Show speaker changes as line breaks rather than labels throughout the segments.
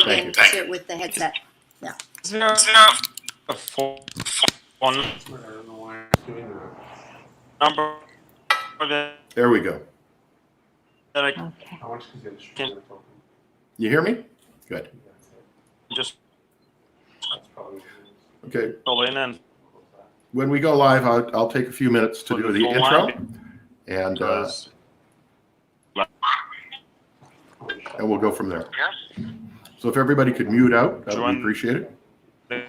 in to sit with the headset. Yeah.
Is there a phone number
There we go.
that I
Okay.
can
You hear me? Good.
just
Okay.
call in and
When we go live, I'll take a few minutes to do the intro, and we'll go from there. So if everybody could mute out, that would be appreciated.
the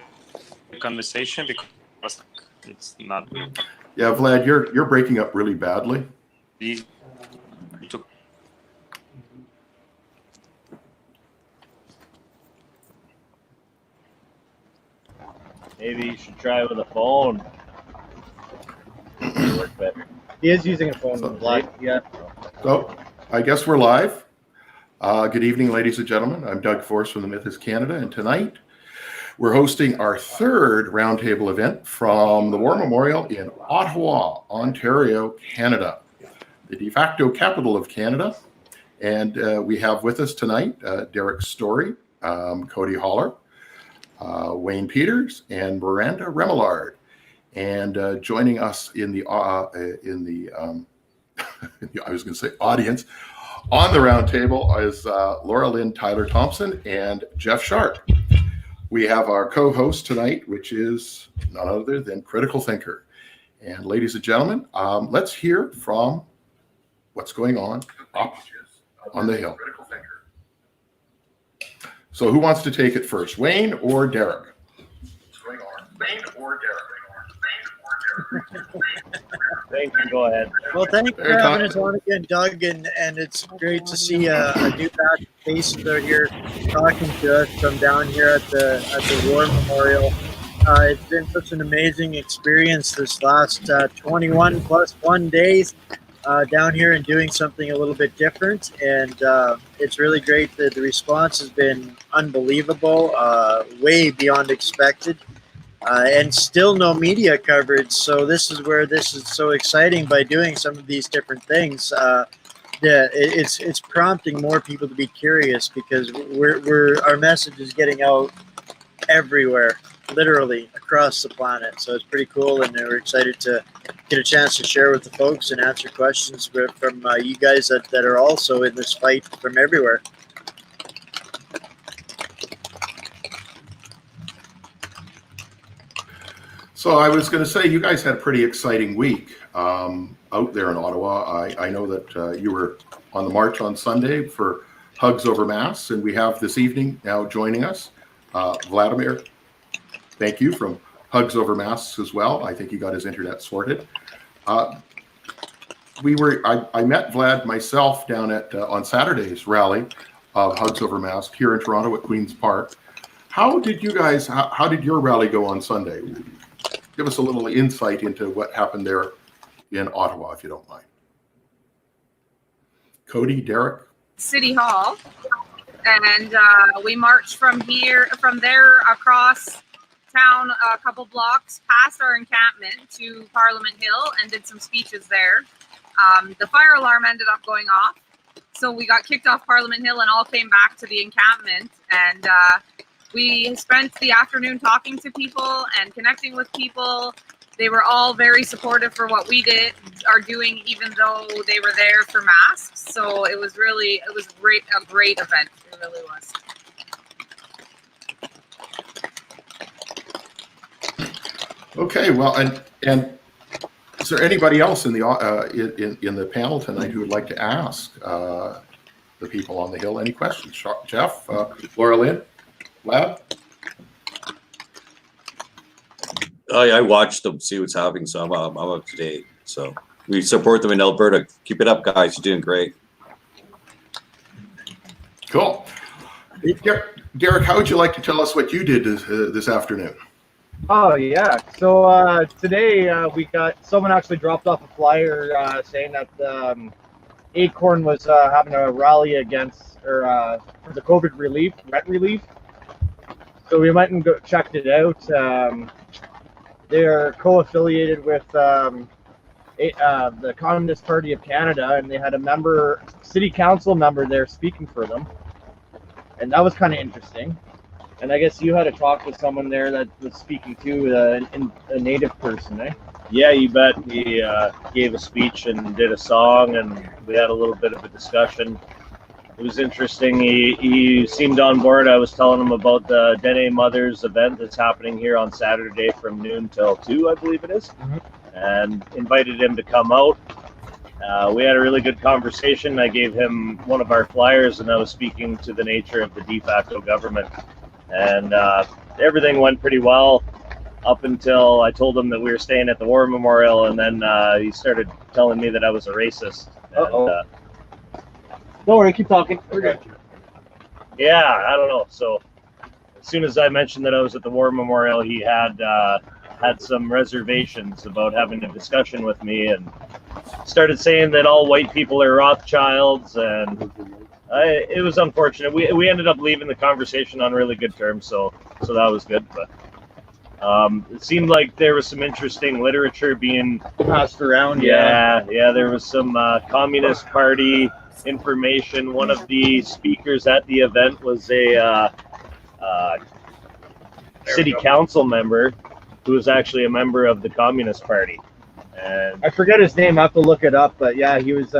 conversation because it's not
Yeah, Vlad, you're breaking up really badly.
easy to
Maybe you should try with a phone. It'll work better. He is using a phone. Vlad, yeah.
So I guess we're live. Good evening, ladies and gentlemen. I'm Doug Force from the Myth is Canada, and tonight we're hosting our third roundtable event from the War Memorial in Ottawa, Ontario, Canada, the de facto capital of Canada. And we have with us tonight Derek Storie, Cody Haller, Wayne Peters, and Miranda Remillard. And joining us in the I was going to say audience on the round table is Laura-Lynn, Tyler Thompson, and Jeff Sharp. We have our co-host tonight, which is none other than Critical Thinker. And ladies and gentlemen, let's hear from what's going on up on the hill. So who wants to take it first, Wayne or Derek? What's going on? Wayne or Derek?
Thank you. Go ahead.
Well, thank you for having us on again, Doug, and it's great to see a new batch of faces out here talking to us from down here at the War Memorial. It's been such an amazing experience this last 21 plus 1 days down here and doing something a little bit different, and it's really great that the response has been unbelievable, way beyond expected. And still no media coverage, so this is where this is so exciting by doing some of these different things. It's prompting more people to be curious because our message is getting out everywhere, literally across the planet. So it's pretty cool, and we're excited to get a chance to share with the folks and answer questions from you guys that are also in this fight from everywhere.
So I was going to say, you guys had a pretty exciting week out there in Ottawa. I know that you were on the march on Sunday for Hugs Over Masks, and we have this evening now joining us, Vladimir. Thank you, from Hugs Over Masks as well. I think he got his internet sorted. I met Vlad myself down at on Saturday's rally of Hugs Over Masks here in Toronto at Queen's Park. How did your rally go on Sunday? Give us a little insight into what happened there in Ottawa, if you don't mind. Cody, Derek?
City Hall, and we marched from there across town a couple blocks past our encampment to Parliament Hill and did some speeches there. The fire alarm ended up going off, so we got kicked off Parliament Hill and all came back to the encampment, and we spent the afternoon talking to people and connecting with people. They were all very supportive for what we are doing, even though they were there for masks. So it was great, a great event. It really was.
Okay, well, and is there anybody else in the panel tonight who would like to ask the people on the Hill any questions? Jeff, Laura-Lynn? Lab?
I watched them, see what's happening, so I'm up to date. So we support them in Alberta. Keep it up, guys. You're doing great.
Cool. Derek, how would you like to tell us what you did this afternoon?
Oh yeah. So today we got someone actually dropped off a flyer saying that Acorn was having a rally against for the COVID relief, rent relief. So we went and checked it out. They're co-affiliated with the Communist Party of Canada, and they had a city council member there speaking for them. and that was kind of interesting. And I guess you had a talk with someone there that was speaking to a native person, eh?
Yeah, you bet. He gave a speech and did a song, and we had a little bit of a discussion. It was interesting. He seemed on board. I was telling him about the Dene Mothers event that's happening here on Saturday from noon till 2, I believe it is, and invited him to come out. We had a really good conversation. I gave him one of our flyers, and I was speaking to the nature of the de facto government. And everything went pretty well up until I told him that we were staying at the War Memorial, and then he started telling me that I was a racist. And,
Don't worry, keep talking. We're good.
yeah, I don't know. So as soon as I mentioned that I was at the War Memorial, he had some reservations about having a discussion with me, and started saying that all white people are Rothschilds, and it was unfortunate. We ended up leaving the conversation on really good terms, so that was good. But it seemed like there was some interesting literature being
Passed around.
yeah, there was some Communist Party information. One of the speakers at the event was a city council member who was actually a member of the Communist Party. And
I forget his name. I have to look it up. But yeah, he was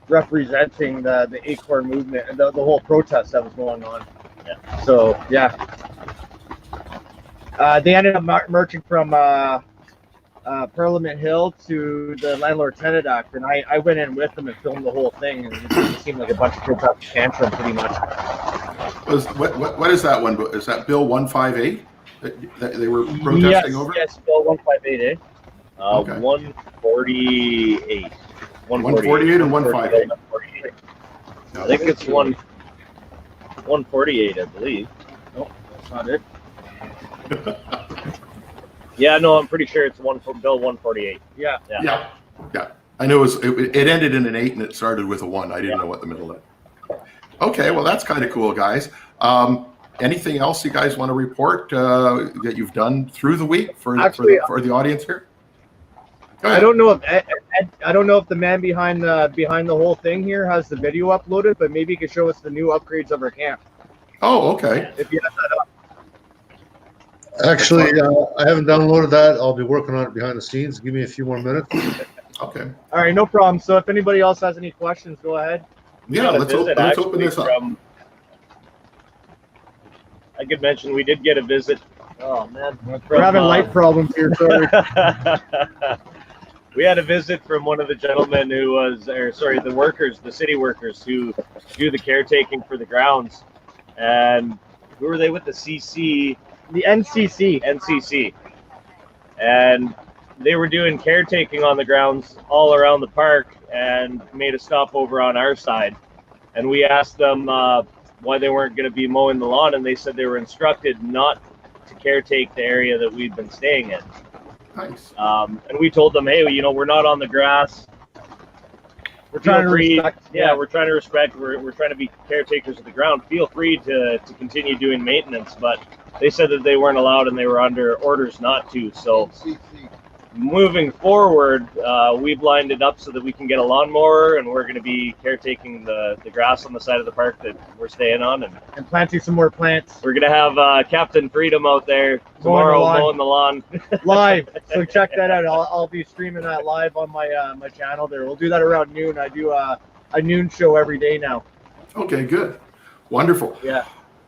representing the Acorn movement and the whole protest that was going on.
Yeah.
So yeah, they ended up marching from Parliament Hill to the Landlord-Tenant Act, and I went in with them and filmed the whole thing, and it seemed like a bunch of kids had a tantrum, pretty much.
What is that one? Is that Bill 158 that they were protesting over?
Yes, Bill 158, eh?
Okay.
148.
148 and 158.
148. I think it's 148, I believe.
No, that's not it.
Yeah, no, I'm pretty sure it's Bill 148.
Yeah.
Yeah. I know it ended in an 8 and it started with a 1. I didn't know what the middle of. Okay, well that's kind of cool, guys. Anything else you guys want to report that you've done through the week for the audience here?
I don't know if the man behind the whole thing here has the video uploaded, but maybe he could show us the new upgrades of our camp.
Oh, okay.
If you have that up.
Actually, I haven't downloaded that. I'll be working on it behind the scenes. Give me a few more minutes.
Okay.
All right, no problem. So if anybody else has any questions, go ahead.
Yeah, let's open this up.
I could mention we did get a visit. Oh man,
We're having light problems here. Sorry.
We had a visit from one of the gentlemen who was, the city workers who do the caretaking for the grounds. And who were they with? The CC?
The NCC.
NCC. And they were doing caretaking on the grounds all around the park and made a stop over on our side. And we asked them why they weren't going to be mowing the lawn, and they said they were instructed not to caretake the area that we've been staying in.
Nice.
And we told them, hey, we're not on the grass.
We're trying to respect.
Yeah, we're trying to respect. We're trying to be caretakers of the ground. Feel free to continue doing maintenance, but they said that they weren't allowed and they were under orders not to. So moving forward, we've lined it up so that we can get a lawnmower, and we're going to be caretaking the grass on the side of the park that we're staying on,
and planting some more plants.
We're going to have Captain Freedom out there tomorrow mowing the lawn.
Live. So check that out. I'll be streaming that live on my my channel there. We'll do that around noon. I do a noon show every day now.
Okay, good. Wonderful.
Yeah.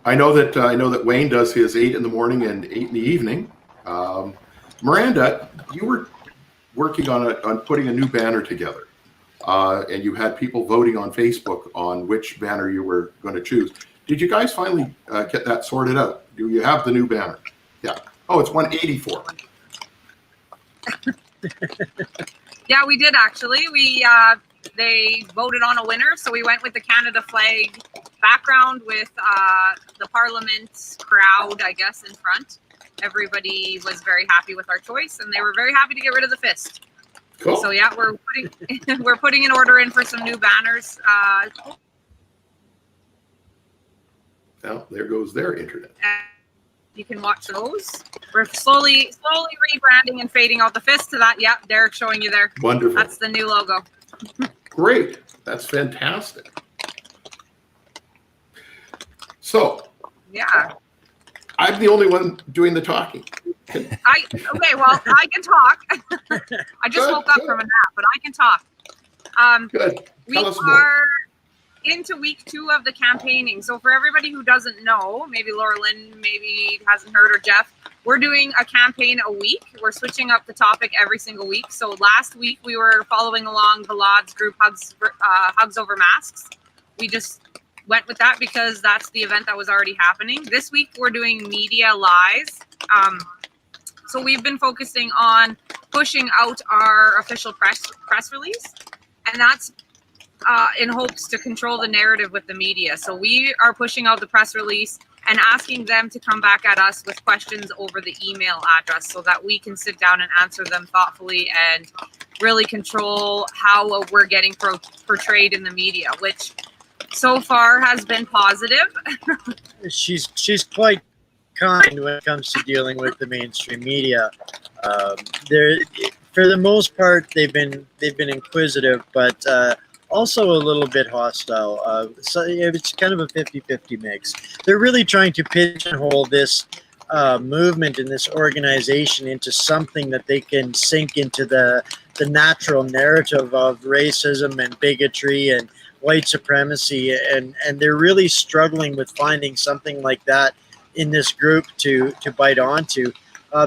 I know that Wayne does his 8 in the morning and 8 in the evening. Miranda, you were working on putting a new banner together, and you had people voting on Facebook on which banner you were going to choose. Did you guys finally get that sorted out? Do you have the new banner? Yeah. Oh, it's 184.
Yeah, we did actually. They voted on a winner, so we went with the Canada flag background with the Parliament crowd, I guess, in front. Everybody was very happy with our choice, and they were very happy to get rid of the fist.
Cool.
So yeah, we're putting an order in for some new banners.
Now there goes their internet.
You can watch those. We're slowly rebranding and fading out the fist to that. Yeah, Derek showing you there.
Wonderful.
That's the new logo.
Great. That's fantastic. So
Yeah.
I'm the only one doing the talking.
Okay, well, I can talk. I just woke up from a nap, but I can talk.
Good.
We
Tell us more.
are into week 2 of the campaigning. So for everybody who doesn't know, maybe Laura-Lynn maybe hasn't heard, or Jeff, we're doing a campaign a week. We're switching up the topic every single week. So last week we were following along Vlad's group Hugs Over Masks. We just went with that because that's the event that was already happening. This week we're doing media lies. So we've been focusing on pushing out our official press release, and that's in hopes to control the narrative with the media. So we are pushing out the press release and asking them to come back at us with questions over the email address so that we can sit down and answer them thoughtfully and really control how we're getting portrayed in the media, which so far has been positive.
She's quite kind when it comes to dealing with the mainstream media. They're, for the most part, they've been inquisitive, but also a little bit hostile. So it's kind of a 50-50 mix. They're really trying to pigeonhole this movement and this organization into something that they can sink into the natural narrative of racism and bigotry and white supremacy, and they're really struggling with finding something like that in this group to bite onto,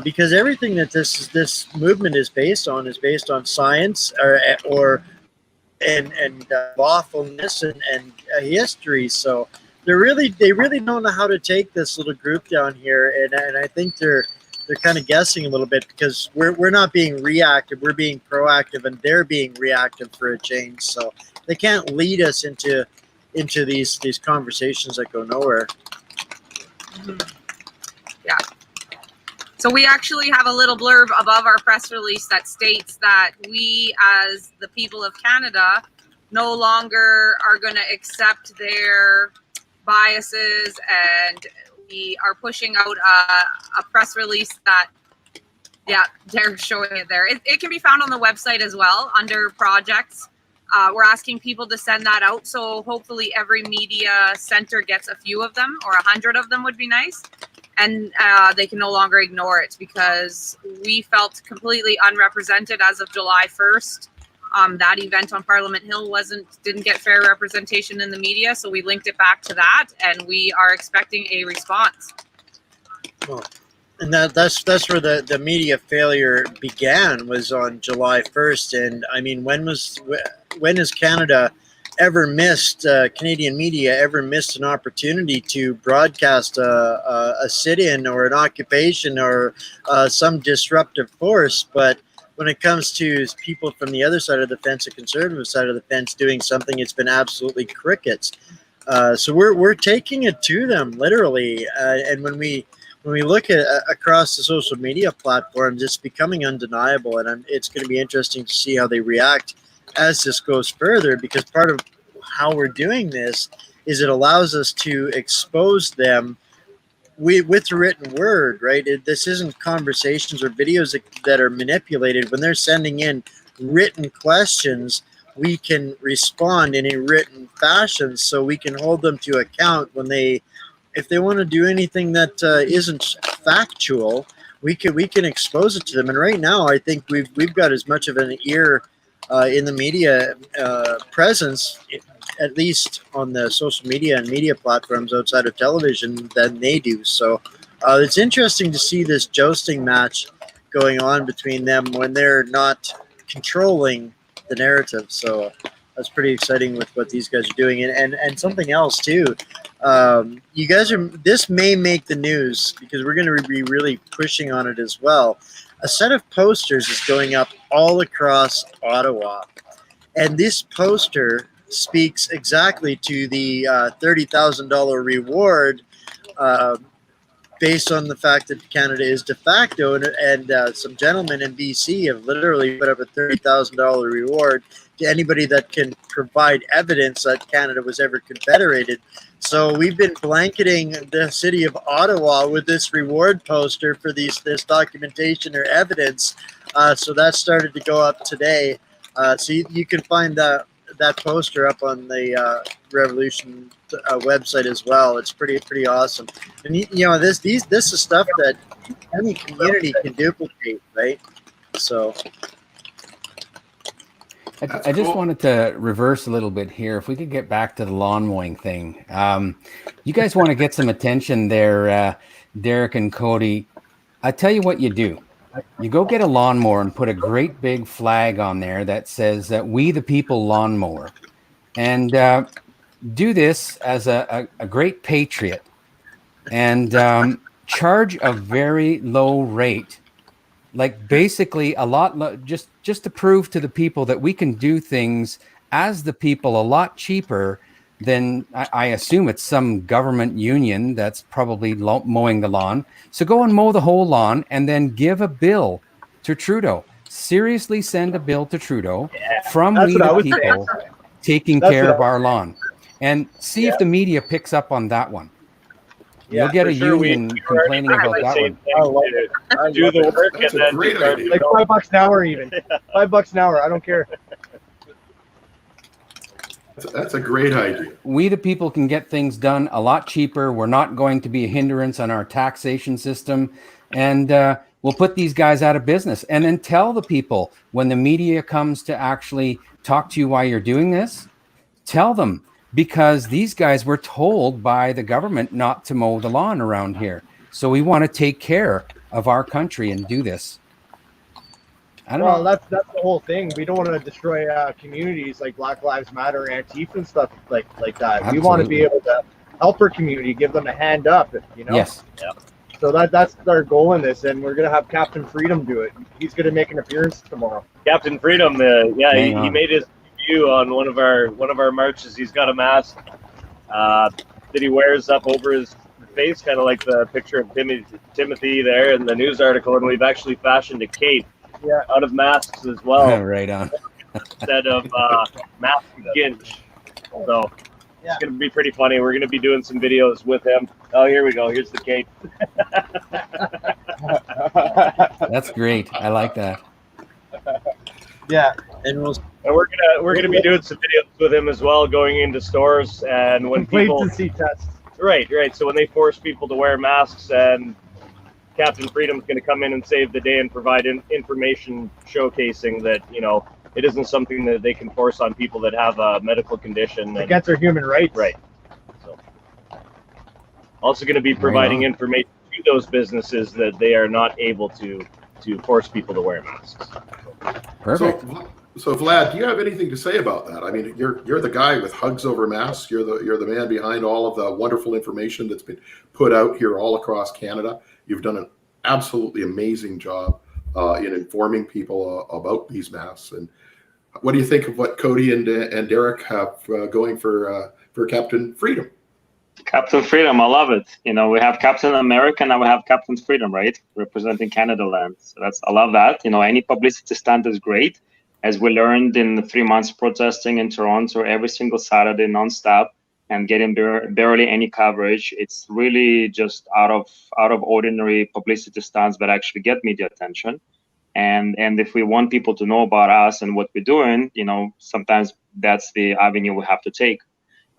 because everything that this movement is based on science and lawfulness and history. So they really don't know how to take this little group down here, and I think they're kind of guessing a little bit because we're not being reactive, we're being proactive, and they're being reactive for a change. So they can't lead us into these conversations that go nowhere.
Yeah. So we actually have a little blurb above our press release that states that we, as the people of Canada, no longer are going to accept their biases, and we are pushing out a press release that, yeah, they're showing it there. It can be found on the website as well under projects. We're asking people to send that out, so hopefully every media center gets a few of them, or 100 of them would be nice. And they can no longer ignore it because we felt completely unrepresented as of July 1st. That event on Parliament Hill didn't get fair representation in the media, so we linked it back to that, and we are expecting a response.
Well, and that's where the media failure began, was on July 1st. And I mean, when has Canada ever missed, Canadian media ever missed an opportunity to broadcast a sit-in or an occupation or some disruptive force? But when it comes to people from the other side of the fence, the conservative side of the fence, doing something, it's been absolutely crickets. So we're taking it to them literally, and when we look at across the social media platforms, it's becoming undeniable, and it's going to be interesting to see how they react as this goes further, because part of how we're doing this is it allows us to expose them with the written word, right? This isn't conversations or videos that are manipulated. When they're sending in written questions, we can respond in a written fashion, so we can hold them to account when if they want to do anything that isn't factual, we can expose it to them. And right now, I think we've got as much of an ear in the media presence, at least on the social media and media platforms outside of television, than they do. So it's interesting to see this jousting match going on between them when they're not controlling the narrative. So that's pretty exciting with what these guys are doing. And something else too, you guys this may make the news because we're going to be really pushing on it as well. A set of posters is going up all across Ottawa, and this poster speaks exactly to the $30,000 reward based on the fact that Canada is de facto, and some gentlemen in BC have literally put up a $30,000 reward to anybody that can provide evidence that Canada was ever confederated. So we've been blanketing the city of Ottawa with this reward poster for this documentation or evidence. So that started to go up today. So you can find that poster up on the Revolution website as well. It's pretty awesome. And this is stuff that any community can duplicate, right? So.
I just wanted to reverse a little bit here. If we could get back to the lawn mowing thing. You guys want to get some attention there, Derek and Cody. I tell you what you do. You go get a lawnmower and put a great big flag on there that says that "We the People Lawnmower," and do this as a great patriot, and charge a very low rate. Like basically a lot, just to prove to the people that we can do things as the people a lot cheaper than I assume it's some government union that's probably mowing the lawn. So go and mow the whole lawn and then give a bill to Trudeau. Seriously, send a bill to Trudeau from We the People taking care of our lawn, and see if the media picks up on that one. You'll get a union complaining about that one.
Do the work and then
like $5 an hour, even $5 an hour. I don't care.
That's a great idea.
We the people can get things done a lot cheaper. We're not going to be a hindrance on our taxation system, and we'll put these guys out of business. And then tell the people when the media comes to actually talk to you while you're doing this, tell them. Because these guys were told by the government not to mow the lawn around here. So we want to take care of our country and do this. I don't know.
That's the whole thing. We don't want to destroy communities like Black Lives Matter, Antifa, and stuff like that.
Absolutely.
We want to be able to help our community, give them a hand up,
Yes.
Yeah. So that's our goal in this, and we're going to have Captain Freedom do it. He's going to make an appearance tomorrow.
Captain Freedom, he made his on one of our marches. He's got a mask that he wears up over his face, kind of like the picture of Timothy there in the news article, and we've actually fashioned a cape out of masks as well.
Right on.
Instead of mask ginch. So it's going to be pretty funny. We're going to be doing some videos with him. Oh, here we go. Here's the cape.
That's great. I like that.
Yeah.
And
we're gonna be doing some videos with him as well, going into stores, and when people
see tests.
Right. So when they force people to wear masks, and Captain Freedom's going to come in and save the day and provide information showcasing that it isn't something that they can force on people that have a medical condition
against their human rights.
Right. So also going to be providing information to those businesses that they are not able to force people to wear masks.
Perfect.
So Vlad, do you have anything to say about that? I mean, you're the guy with Hugs Over Masks. You're the man behind all of the wonderful information that's been put out here all across Canada. You've done an absolutely amazing job in informing people about these masks. And what do you think of what Cody and Derek have going for Captain Freedom?
Captain Freedom, I love it. We have Captain America, now we have Captain Freedom, right? Representing Canada land. So I love that. Any publicity stunt is great. As we learned in the 3 months protesting in Toronto every single Saturday nonstop and getting barely any coverage, it's really just out of ordinary publicity stunts that actually get media attention. And if we want people to know about us and what we're doing, sometimes that's the avenue we have to take.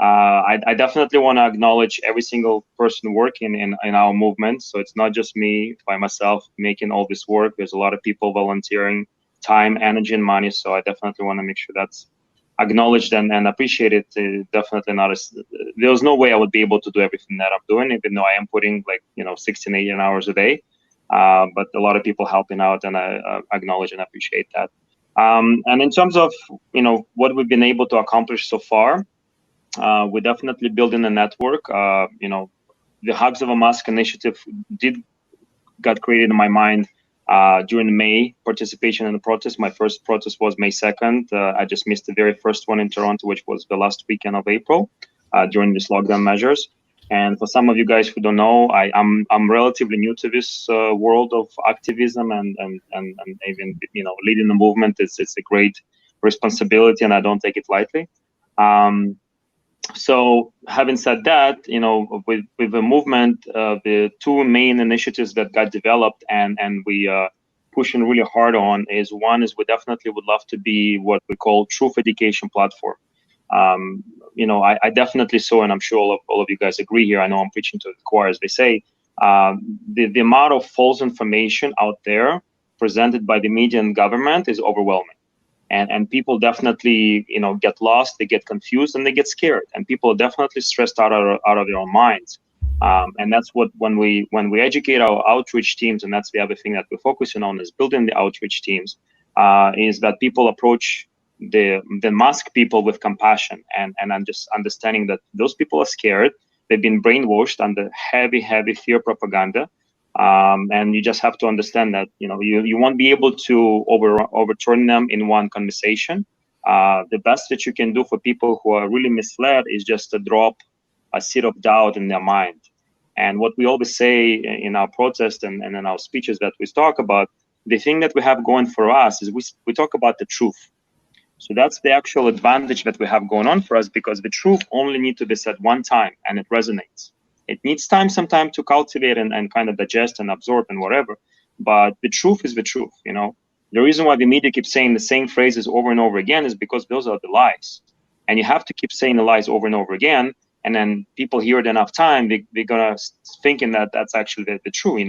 I definitely want to acknowledge every single person working in our movement. So it's not just me by myself making all this work. There's a lot of people volunteering time, energy, and money. So I definitely want to make sure that's acknowledged and appreciated. Definitely not. There's no way I would be able to do everything that I'm doing, even though I am putting 16, 18 hours a day. But a lot of people helping out, and I acknowledge and appreciate that. And in terms of what we've been able to accomplish so far, we're definitely building a network. The Hugs of a Mask initiative got created in my mind during May participation in the protest. My first protest was May 2nd. I just missed the very first one in Toronto, which was the last weekend of April during these lockdown measures. And for some of you guys who don't know, I'm relatively new to this world of activism and even leading the movement. It's a great responsibility, and I don't take it lightly. So having said that, with the movement, the two main initiatives that got developed and we pushing really hard on is, one is we definitely would love to be what we call truth education platform. I definitely saw, and I'm sure all of you guys agree here. I know I'm preaching to the choir, as they say. The amount of false information out there presented by the media and government is overwhelming. And people definitely, get lost, they get confused, and they get scared. And people are definitely stressed out of their own minds. And that's what when we educate our outreach teams, and that's the other thing that we're focusing on is building the outreach teams, is that people approach the mask people with compassion and just understanding that those people are scared. They've been brainwashed under heavy fear propaganda. And you just have to understand that you won't be able to overturn them in one conversation. The best that you can do for people who are really misled is just to drop a seed of doubt in their mind. And what we always say in our protest and in our speeches that we talk about, the thing that we have going for us is we talk about the truth. So that's the actual advantage that we have going on for us, because the truth only needs to be said one time and it resonates. It needs sometime to cultivate and kind of digest and absorb and whatever. But the truth is the truth, The reason why the media keeps saying the same phrases over and over again is because those are the lies. And you have to keep saying the lies over and over again. And then people hear it enough time, they're going to thinking that that's actually the truth.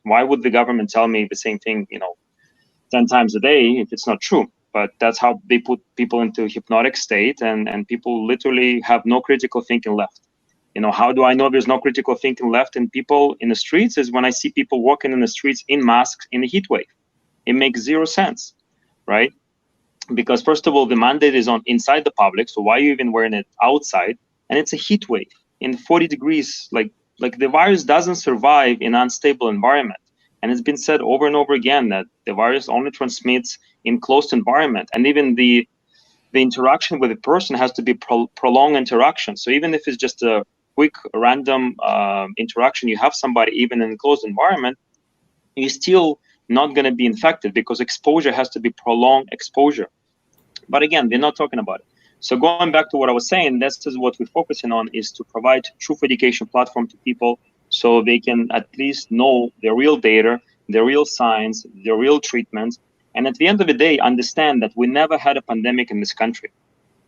Why would the government tell me the same thing, 10 times a day if it's not true? But that's how they put people into a hypnotic state, and people literally have no critical thinking left. How do I know there's no critical thinking left in people in the streets? Is when I see people walking in the streets in masks in a heat wave. It makes zero sense, right? Because first of all, the mandate is on inside the public, so why are you even wearing it outside? And it's a heat wave in 40 degrees. Like the virus doesn't survive in an unstable environment. And it's been said over and over again that the virus only transmits in closed environment. And even the interaction with a person has to be prolonged interaction. So even if it's just a quick random interaction, you have somebody even in a closed environment, you're still not going to be infected because exposure has to be prolonged exposure. But again, they're not talking about it. So going back to what I was saying, this is what we're focusing on, is to provide truth education platform to people so they can at least know the real data, the real science, the real treatments. And at the end of the day, understand that we never had a pandemic in this country.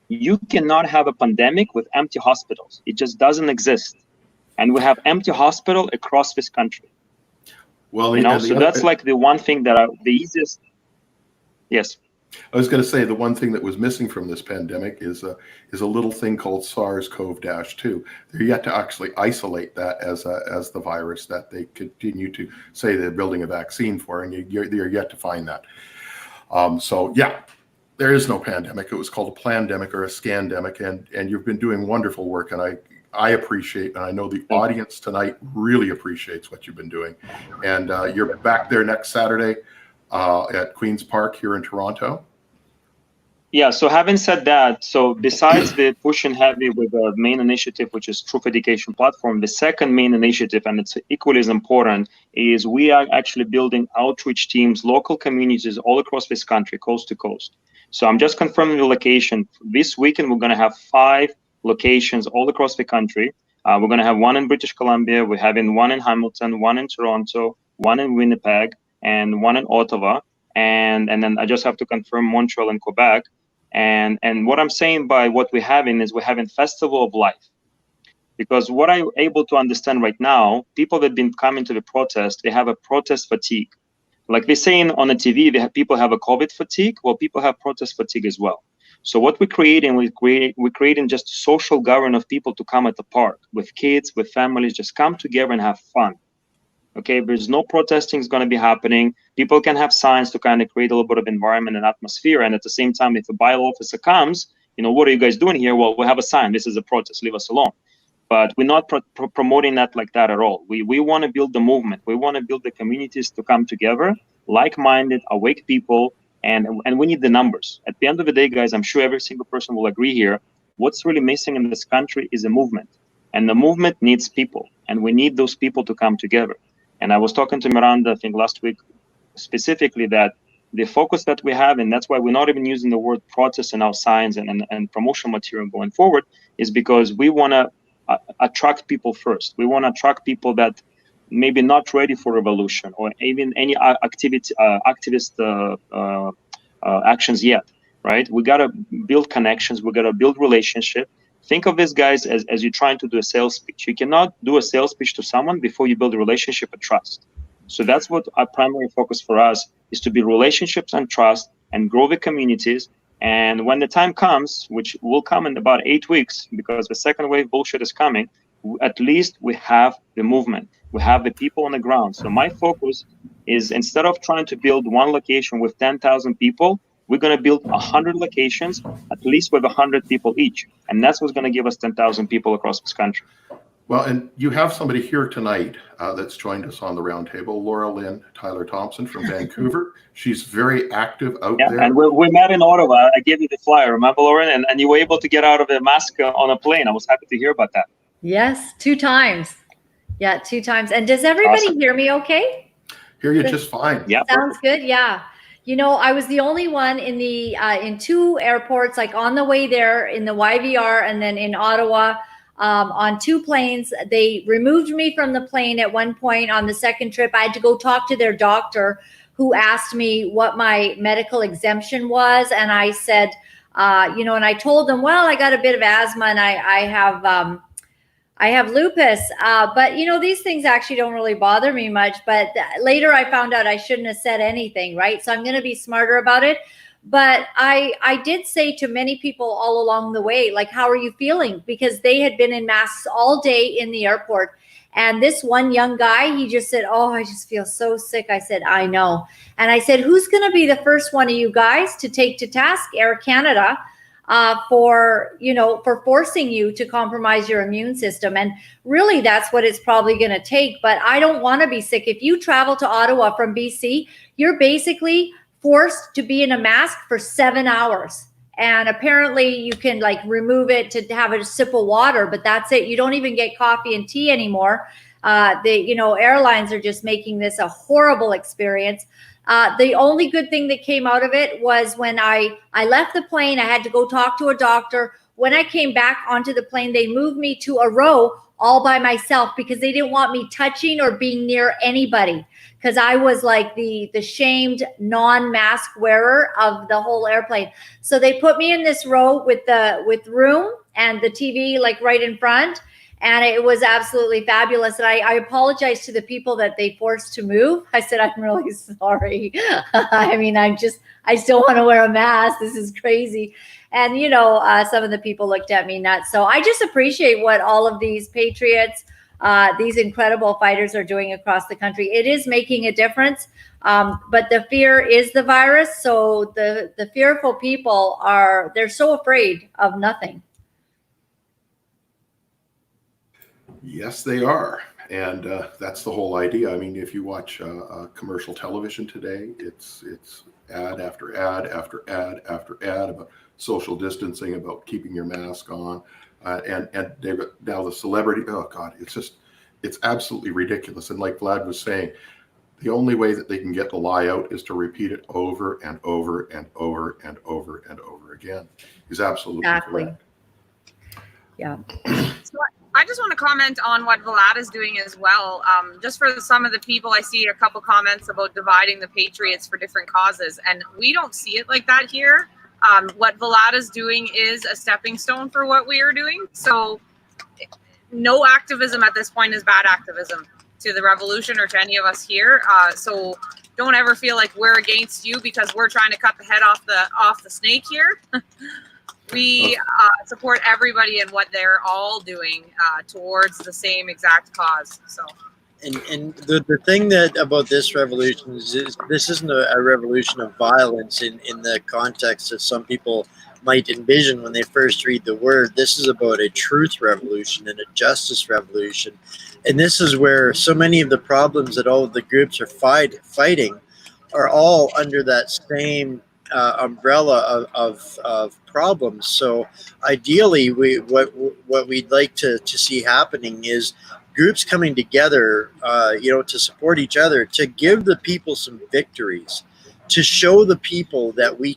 You cannot have a pandemic with empty hospitals. It just doesn't exist. And we have empty hospital across this country.
Well,
so that's like the one thing that the easiest. Yes.
I was going to say the one thing that was missing from this pandemic is a little thing called SARS-CoV-2. They're yet to actually isolate that as the virus that they continue to say they're building a vaccine for, and they're yet to find that. So yeah, there is no pandemic. It was called a plandemic or a scandemic, and you've been doing wonderful work, and I appreciate, and I know the audience tonight really appreciates what you've been doing. And you're back there next Saturday at Queen's Park here in Toronto.
Yeah, so having said that, so besides the pushing heavy with the main initiative, which is Truth Education Platform, the second main initiative, and it's equally as important, is we are actually building outreach teams, local communities all across this country, coast to coast. So I'm just confirming the location. This weekend, we're going to have 5 locations all across the country. We're going to have one in British Columbia. We're having one in Hamilton, one in Toronto, one in Winnipeg, and one in Ottawa. And then I just have to confirm Montreal and Quebec. And what I'm saying by what we're having is we're having Festival of Life. Because what I'm able to understand right now, people that have been coming to the protest, they have a protest fatigue. Like they're saying on the TV, people have a COVID fatigue. Well, people have protest fatigue as well. So what we're creating, we're creating just a social gathering of people to come at the park with kids, with families, just come together and have fun. Okay, there's no protesting is going to be happening. People can have signs to kind of create a little bit of environment and atmosphere. And at the same time, if a bylaw officer comes, what are you guys doing here? Well, we have a sign. This is a protest. Leave us alone. But we're not promoting that like that at all. We want to build the movement. We want to build the communities to come together, like-minded, awake people, and we need the numbers. At the end of the day, guys, I'm sure every single person will agree here. What's really missing in this country is a movement. And the movement needs people. And we need those people to come together. And I was talking to Miranda, I think last week, specifically that the focus that we have, and that's why we're not even using the word protest in our signs and promotional material going forward, is because we want to attract people first. We want to attract people that maybe not ready for revolution or even any activist actions yet. right? We got to build connections. We got to build relationship. Think of this, guys, as you're trying to do a sales pitch. You cannot do a sales pitch to someone before you build a relationship and trust. So that's what our primary focus for us is, to build relationships and trust and grow the communities. And when the time comes, which will come in about 8 weeks, because the second wave bullshit is coming, at least we have the movement. We have the people on the ground. So my focus is, instead of trying to build one location with 10,000 people, we're going to build 100 locations, at least with 100 people each. And that's what's going to give us 10,000 people across this country.
Well, and you have somebody here tonight that's joined us on the roundtable, Laura-Lynn Thompson from Vancouver. She's very active out there.
And we met in Ottawa. I gave you the flyer, remember, Lauren? And you were able to get out of the mask on a plane. I was happy to hear about that.
Yes, 2 times. Yeah, 2 times. And does everybody
Awesome.
Hear me okay?
Hear you just fine.
Yeah.
Sounds good. Yeah. You know, I was the only one in the in 2 airports, like on the way there in the YVR and then in Ottawa. On 2 planes. They removed me from the plane at one point on the second trip. I had to go talk to their doctor, who asked me what my medical exemption was. And I said, you know, and I told them, well, I got a bit of asthma and I have lupus. But, you know, these things actually don't really bother me much. But later I found out I shouldn't have said anything, right? So I'm going to be smarter about it. But I did say to many people all along the way, like, how are you feeling? Because they had been in masks all day in the airport. And this one young guy, he just said, oh, I just feel so sick. I said, I know. And I said, who's going to be the first one of you guys to take to task Air Canada for forcing you to compromise your immune system? And really, that's what it's probably going to take. But I don't want to be sick. If you travel to Ottawa from BC, you're basically forced to be in a mask for 7 hours. And apparently you can like remove it to have a sip of water, but that's it. You don't even get coffee and tea anymore. Airlines are just making this a horrible experience. The only good thing that came out of it was when I left the plane, I had to go talk to a doctor. When I came back onto the plane, they moved me to a row all by myself because they didn't want me touching or being near anybody, because I was like the shamed non-mask wearer of the whole airplane. So they put me in this row with room and the TV like right in front. And it was absolutely fabulous. And I apologized to the people that they forced to move. I said, I'm really sorry. I mean, I still want to wear a mask. This is crazy. And, you know, some of the people looked at me nuts. So I just appreciate what all of these patriots, these incredible fighters are doing across the country. It is making a difference. But the fear is the virus. So the fearful people they're so afraid of nothing.
Yes, they are. And that's the whole idea. I mean, if you watch commercial television today, it's ad after ad after ad after ad about social distancing, about keeping your mask on. And they've got now the celebrity. Oh, God, it's absolutely ridiculous. And like Vlad was saying, the only way that they can get the lie out is to repeat it over and over and over and over and over again. He's absolutely correct.
Yeah.
So I just want to comment on what Vlad is doing as well. Just for some of the people, I see a couple comments about dividing the Patriots for different causes, and we don't see it like that here. What Vlad is doing is a stepping stone for what we are doing. So no activism at this point is bad activism to the revolution or to any of us here. So don't ever feel like we're against you because we're trying to cut the head off the snake here. We support everybody in what they're all doing towards the same exact cause. So,
and the thing that about this revolution is this isn't a revolution of violence in the context that some people might envision when they first read the word. This is about a truth revolution and a justice revolution, and this is where so many of the problems that all of the groups are fighting are all under that same umbrella of problems. So ideally, what we'd like to see happening is groups coming together, to support each other, to give the people some victories, to show the people that we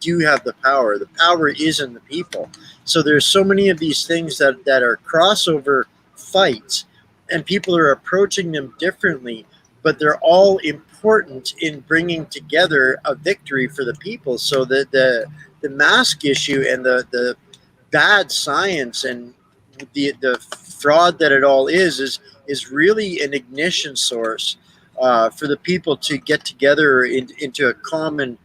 do have the power. The power is in the people. So there's so many of these things that are crossover fights, and people are approaching them differently. but they're all important in bringing together a victory for the people. So the mask issue and the bad science and the fraud that it all is really an ignition source for the people to get together into a common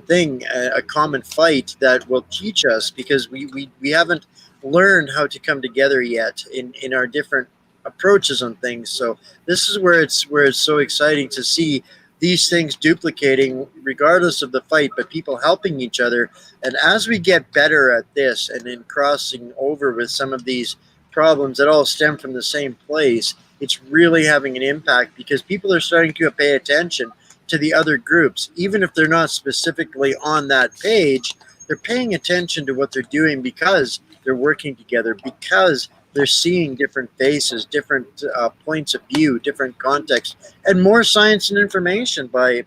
thing, a common fight that will teach us, because we haven't learned how to come together yet in our different approaches on things. So this is where it's so exciting to see these things duplicating regardless of the fight, but people helping each other. And as we get better at this and in crossing over with some of these problems that all stem from the same place, it's really having an impact, because people are starting to pay attention to the other groups. Even if they're not specifically on that page, they're paying attention to what they're doing because they're working together, because they're seeing different faces, different points of view, different contexts, and more science and information. I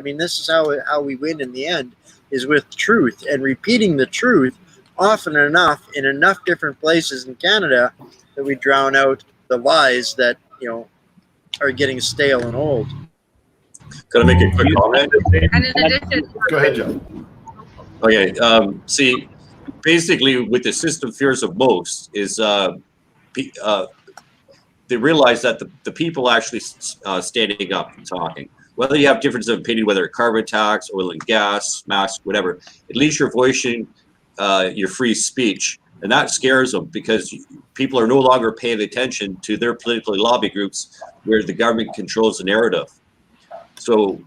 mean, this is how we win in the end, is with truth and repeating the truth often enough in enough different places in Canada that we drown out the lies that, you know, are getting stale and old.
Could I make a quick comment?
And in addition,
Go ahead, John.
Okay. See, basically, with the system fears of most is they realize that the people actually standing up and talking. Whether you have difference of opinion, whether it's carbon tax, oil and gas, mask, whatever, at least you're voicing your free speech. And that scares them, because people are no longer paying attention to their political lobby groups where the government controls the narrative. So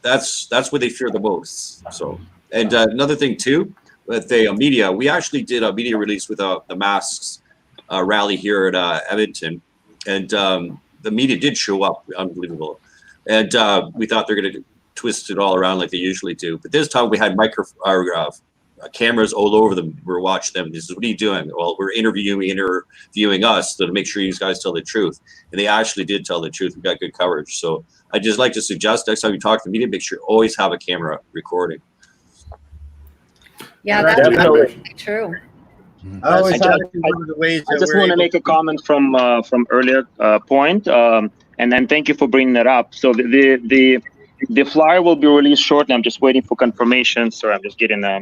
that's what they fear the most. So, and another thing too, with the media, we actually did a media release with the masks rally here at Edmonton, and the media did show up, unbelievable. And we thought they're going to twist it all around like they usually do. But this time we had cameras all over them. We're watching them. This is, what are you doing? Well, we're interviewing us to make sure you guys tell the truth. And they actually did tell the truth. We got good coverage. So I just like to suggest next time you talk to the media, make sure you always have a camera recording.
Yeah, that's
Definitely.
true.
I always
I
have
just-
one of the ways
I
that
just
we're
want to
able
make a comment from earlier point, and then thank you for bringing that up. So the flyer will be released shortly. I'm just waiting for confirmation. Sorry, I'm just getting a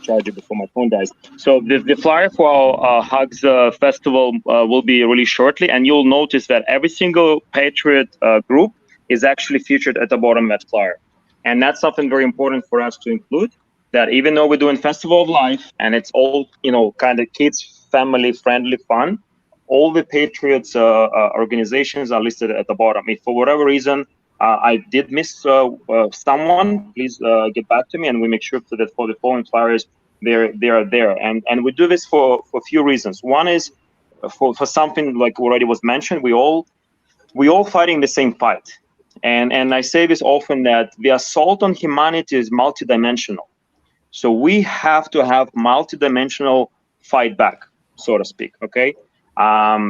charger before my phone dies. So the flyer for our Hugs Festival will be released shortly, and you'll notice that every single Patriot group is actually featured at the bottom of that flyer, and that's something very important for us to include. That even though we're doing Festival of Life and it's all, you know, kind of kids, family friendly fun, all the Patriots organizations are listed at the bottom. If for whatever reason I did miss someone, please get back to me, and we make sure that for the following flyers they are there. And we do this for a few reasons. One is for something like already was mentioned. We all fighting the same fight, and I say this often, that the assault on humanity is multidimensional. So we have to have multidimensional fight back, so to speak. Okay.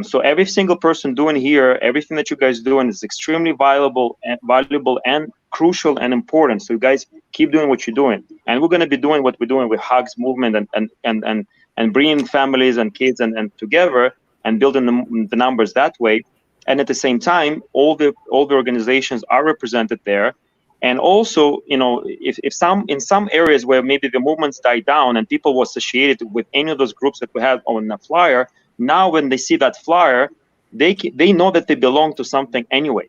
So every single person doing here, everything that you guys doing is extremely valuable and crucial and important. So you guys keep doing what you're doing, and we're going to be doing what we're doing with Hugs movement and bringing families and kids and together and building the numbers that way. And at the same time, all the organizations are represented there. And also, you know, if in some areas where maybe the movements died down and people were associated with any of those groups that we had on the flyer, now when they see that flyer, they know that they belong to something anyway.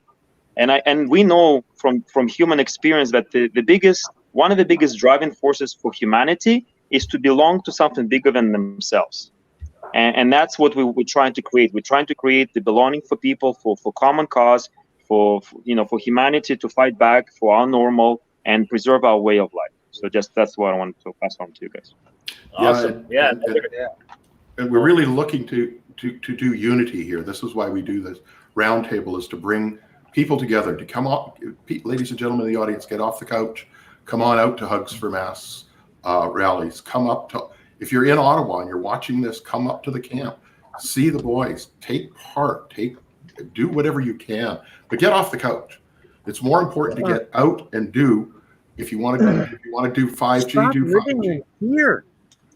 And we know from human experience that one of the biggest driving forces for humanity is to belong to something bigger than themselves. And that's what we're trying to create. We're trying to create the belonging for people, for common cause, for humanity to fight back for our normal and preserve our way of life. So that's what I wanted to pass on to you guys.
Awesome. Yeah.
And we're really looking to do unity here. This is why we do this roundtable, is to bring people together, to come up. Ladies and gentlemen in the audience, get off the couch, come on out to Hugs for Mass rallies. Come up to, if you're in Ottawa and you're watching this, come up to the camp, see the boys, take part, do whatever you can, but get off the couch. It's more important to get out and do. If you want to do 5G,
stop
do
living
5G.
in fear.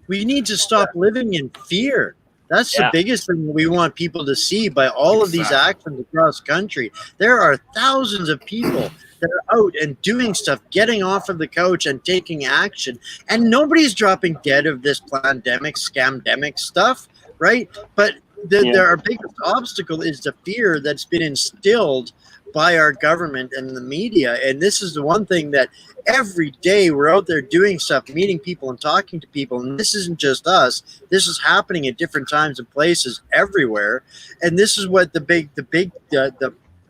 We need to stop living in fear. That's the biggest thing we want people to see by all of these actions across country. There are thousands of people that are out and doing stuff, getting off of the couch and taking action. And nobody's dropping dead of this pandemic, scamdemic stuff, right? But our biggest obstacle is the fear that's been instilled by our government and the media. And this is the one thing that every day we're out there doing stuff, meeting people and talking to people. And this isn't just us. This is happening at different times and places everywhere. And this is what the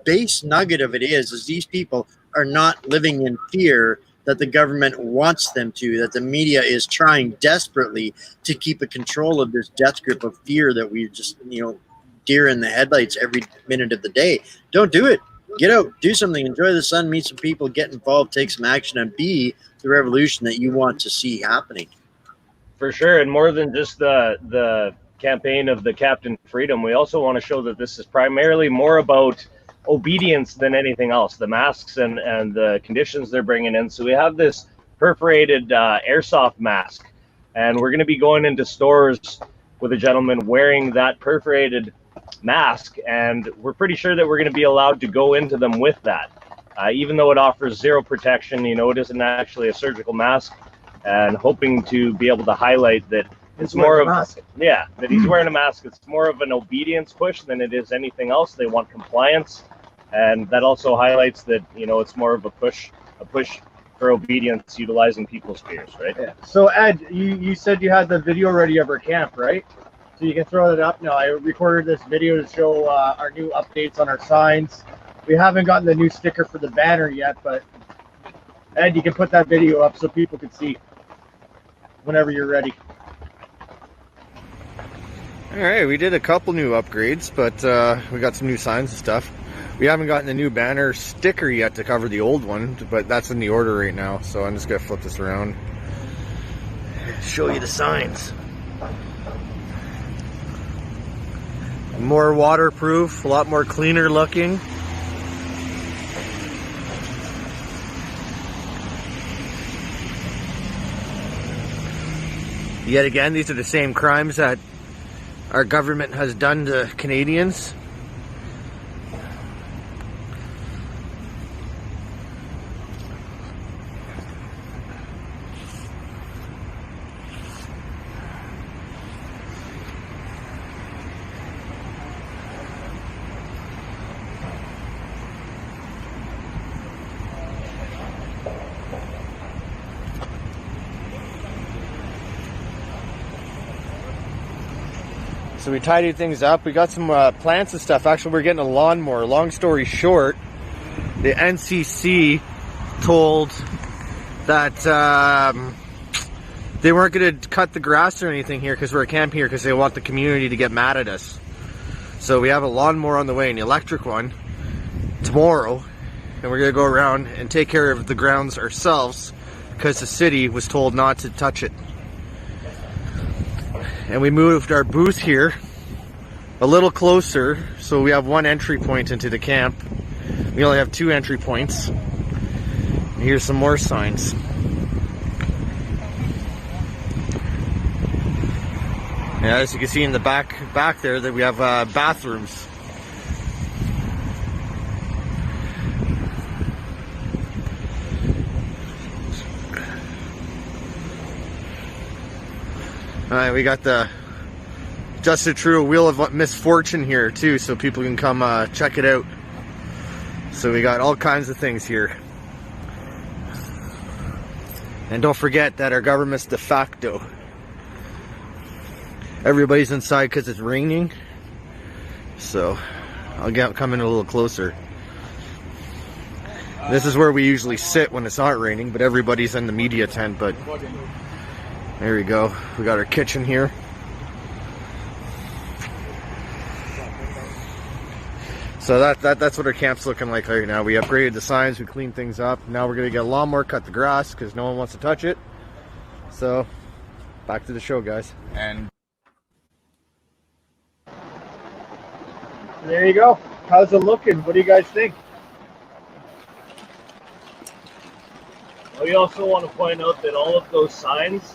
base nugget of it is these people are not living in fear that the government wants them to, that the media is trying desperately to keep a control of this death grip of fear that we just, deer in the headlights every minute of the day. Don't do it. Get out, do something, enjoy the sun, meet some people, get involved, take some action, and be the revolution that you want to see happening.
For sure, and more than just the campaign of the Captain Freedom, we also want to show that this is primarily more about obedience than anything else. The masks and the conditions they're bringing in. So we have this perforated airsoft mask, and we're going to be going into stores with a gentleman wearing that perforated mask, and we're pretty sure that we're going to be allowed to go into them with that, even though it offers zero protection. It isn't actually a surgical mask, and hoping to be able to highlight that it's more of that he's wearing a mask. It's more of an obedience push than it is anything else. They want compliance, and that also highlights that it's more of a push for obedience, utilizing people's fears, right?
Yeah. So Ed, you said you had the video ready of our camp, right? So you can throw it up now. I recorded this video to show our new updates on our signs. We haven't gotten the new sticker for the banner yet, but Ed, you can put that video up so people can see whenever you're ready.
All right, we did a couple new upgrades, but we got some new signs and stuff. We haven't gotten the new banner sticker yet to cover the old one, but that's in the order right now. So I'm just gonna flip this around, show you the signs. More waterproof, a lot more cleaner looking. Yet again, these are the same crimes that our government has done to Canadians. So we tidied things up. We got some plants and stuff. Actually, we're getting a lawnmower. Long story short, the NCC told that they weren't going to cut the grass or anything here because we're a camp here because they want the community to get mad at us. So we have a lawnmower on the way, an electric one, tomorrow. And we're going to go around and take care of the grounds ourselves because the city was told not to touch it. And we moved our booth here a little closer, so we have one entry point into the camp. We only have 2 entry points. And here's some more signs. Yeah, as you can see in the back there, that we have bathrooms. Alright, we got the Justin Trudeau Wheel of Misfortune here too, so people can come check it out. So we got all kinds of things here. And don't forget that our government's de facto. Everybody's inside because it's raining. So I'll come in a little closer. This is where we usually sit when it's not raining, but everybody's in the media tent. But there we go. We got our kitchen here. So that's what our camp's looking like right now. We upgraded the signs, we cleaned things up. Now we're gonna get a lawnmower, cut the grass because no one wants to touch it. So back to the show, guys.
And there you go. How's it looking? What do you guys think?
We also want to point out that all of those signs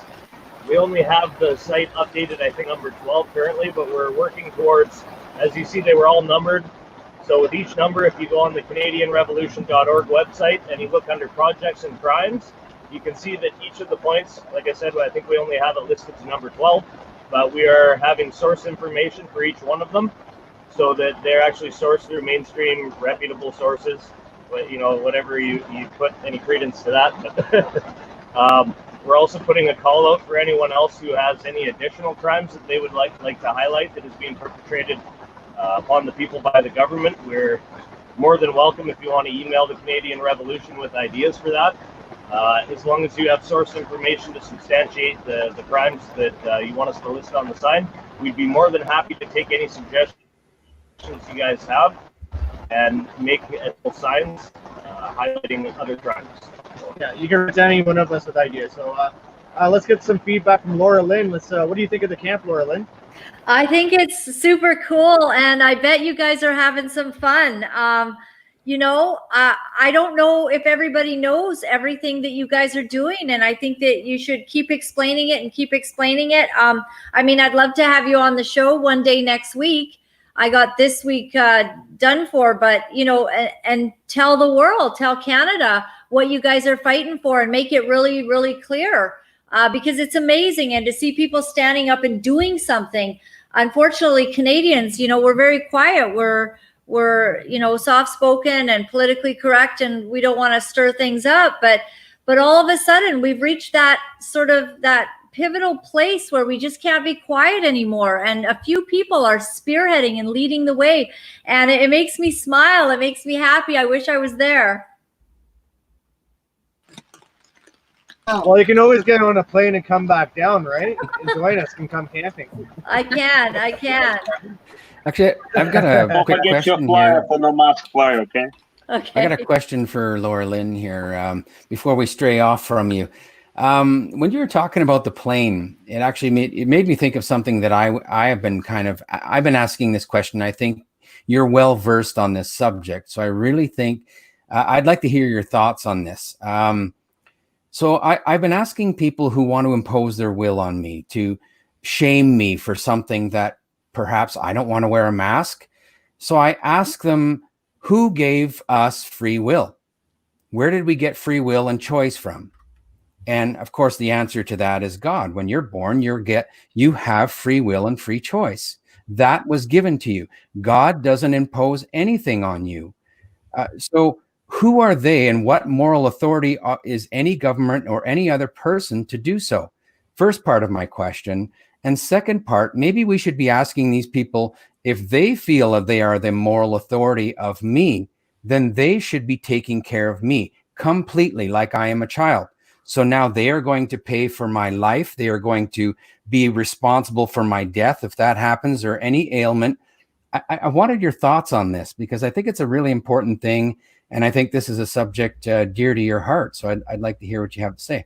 We only have the site updated, I think, number 12 currently, but we're working towards, as you see, they were all numbered. So with each number, if you go on the CanadianRevolution.org website and you look under projects and crimes, you can see that each of the points, like I said, I think we only have it listed to number 12, but we are having source information for each one of them so that they're actually sourced through mainstream reputable sources. But, you know, whatever you put any credence to that. We're also putting a call out for anyone else who has any additional crimes that they would like to highlight that is being perpetrated upon the people by the government. We're more than welcome if you want to email the Canadian Revolution with ideas for that. As long as you have source information to substantiate the crimes that you want us to list on the sign, we'd be more than happy to take any suggestions you guys have and make signs highlighting other crimes.
Yeah, you can present any one of us with ideas. So let's get some feedback from Laura-Lynn. What do you think of the camp, Laura-Lynn?
I think it's super cool, and I bet you guys are having some fun. You know, I don't know if everybody knows everything that you guys are doing, and I think that you should keep explaining it and keep explaining it. I mean, I'd love to have you on the show one day next week. I got this week done for, but, you know, and tell the world, tell Canada what you guys are fighting for and make it really, really clear because it's amazing. And to see people standing up and doing something. Unfortunately, Canadians, you know, we're very quiet. We're, you know, soft-spoken and politically correct, and we don't want to stir things up. But all of a sudden, we've reached that sort of that pivotal place where we just can't be quiet anymore. And a few people are spearheading and leading the way. And it makes me smile. It makes me happy. I wish I was there.
Well, you can always get on a plane and come back down, right? And join us and come camping.
I can.
Actually, I've got a quick question here.
For no mask flyer, okay?
Okay.
I got a question for Laura-Lynn here before we stray off from you. When you were talking about the plane, it actually made me think of something that I've been asking this question. I think you're well versed on this subject, so I really think I'd like to hear your thoughts on this. So I've been asking people who want to impose their will on me to shame me for something that perhaps I don't want to wear a mask. So I ask them, who gave us free will? Where did we get free will and choice from? And of course, the answer to that is God. When you're born, you have free will and free choice. That was given to you. God doesn't impose anything on you. So who are they and what moral authority is any government or any other person to do so? First part of my question. And second part, maybe we should be asking these people if they feel that they are the moral authority of me, then they should be taking care of me completely like I am a child. So now they are going to pay for my life. They are going to be responsible for my death if that happens or any ailment. I wanted your thoughts on this because I think it's a really important thing. And I think this is a subject dear to your heart. So I'd like to hear what you have to say.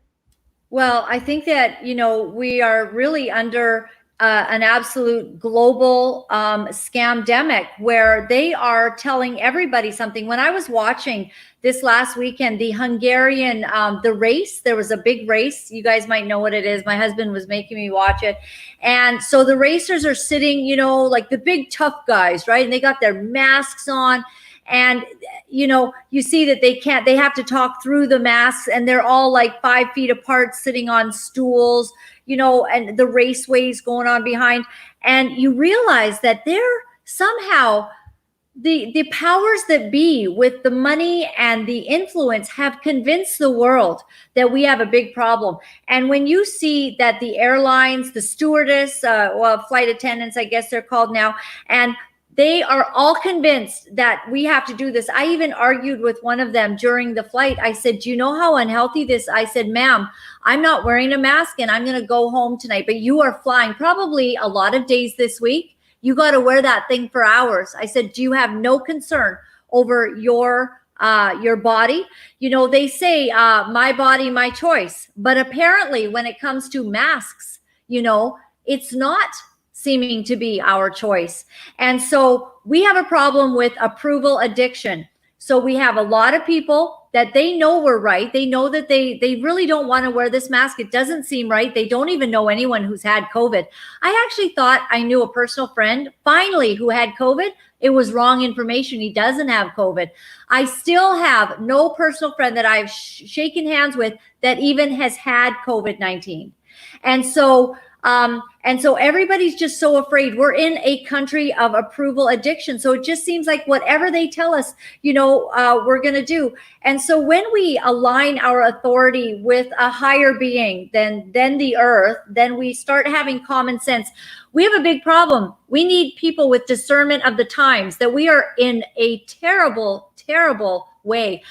Well, I think that, you know, we are really under an absolute global scamdemic where they are telling everybody something. When I was watching this last weekend, the Hungarian, the race, there was a big race. You guys might know what it is. My husband was making me watch it. And so the racers are sitting, you know, like the big tough guys, right? And they got their masks on. And, you know, you see that they have to talk through the masks and they're all like 5 feet apart sitting on stools, you know, and the raceways going on behind. And you realize that they're somehow the powers that be with the money and the influence have convinced the world that we have a big problem. And when you see that the airlines, the stewardess, flight attendants, I guess they're called now, and they are all convinced that we have to do this. I even argued with one of them during the flight. I said, do you know how unhealthy this? I said, ma'am, I'm not wearing a mask and I'm going to go home tonight, but you are flying probably a lot of days this week. You got to wear that thing for hours. I said, do you have no concern over your body? You know, they say, my body, my choice. But apparently when it comes to masks, you know, it's not seeming to be our choice. And so we have a problem with approval addiction. So we have a lot of people that they know we're right. They know that they really don't want to wear this mask. It doesn't seem right. They don't even know anyone who's had COVID. I actually thought I knew a personal friend finally who had COVID. It was wrong information. He doesn't have COVID. I still have no personal friend that I've shaken hands with that even has had COVID-19. And so everybody's just so afraid. We're in a country of approval addiction. So it just seems like whatever they tell us, we're going to do. And so when we align our authority with a higher being than the earth, then we start having common sense. We have a big problem. We need people with discernment of the times, that we are in a terrible, terrible way.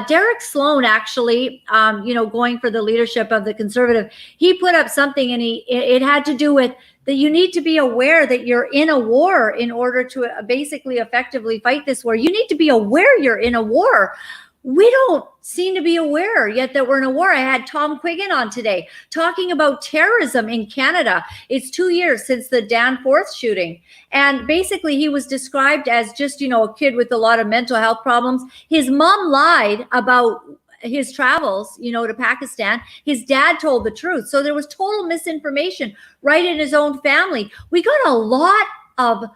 Derek Sloan, actually, going for the leadership of the Conservative, he put up something, and it had to do with that you need to be aware that you're in a war in order to basically effectively fight this war. You need to be aware you're in a war. We don't seem to be aware yet that we're in a war. I had Tom Quiggin on today talking about terrorism in Canada. It's 2 years since the Danforth shooting. And basically he was described as just, a kid with a lot of mental health problems. His mom lied about his travels, to Pakistan. His dad told the truth. So there was total misinformation right in his own family. We got a lot of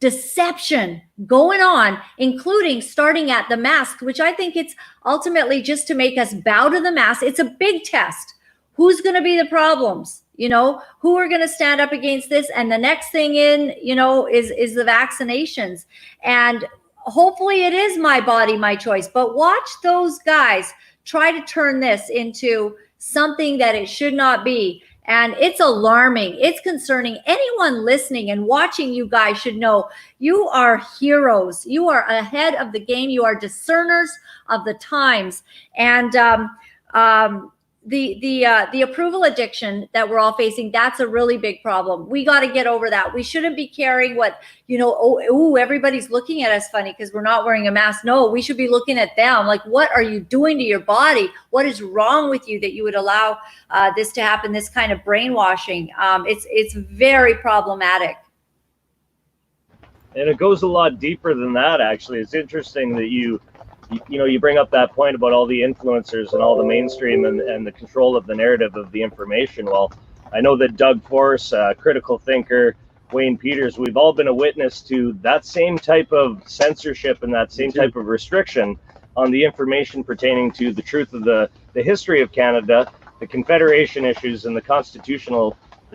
deception going on, including starting at the mask, which I think it's ultimately just to make us bow to the mask. It's a big test. Who's going to be the problems? Who are going to stand up against this? And the next thing is the vaccinations. And hopefully it is my body, my choice. But watch those guys try to turn this into something that it should not be. And it's alarming. It's concerning. Anyone listening and watching you guys should know you are heroes. You are ahead of the game. You are discerners of the times. And the approval addiction that we're all facing, that's a really big problem. We got to get over that. We shouldn't be carrying what, everybody's looking at us funny because we're not wearing a mask. No, we should be looking at them like, what are you doing to your body? What is wrong with you that you would allow this to happen, this kind of brainwashing? It's very problematic.
And it goes a lot deeper than that, actually. It's interesting that you bring up that point about all the influencers and all the mainstream and the control of the narrative of the information. Well, I know that Doug Force, critical thinker, Wayne Peters, we've all been a witness to that same type of censorship and that same type of restriction on the information pertaining to the truth of the history of Canada, the Confederation issues, and the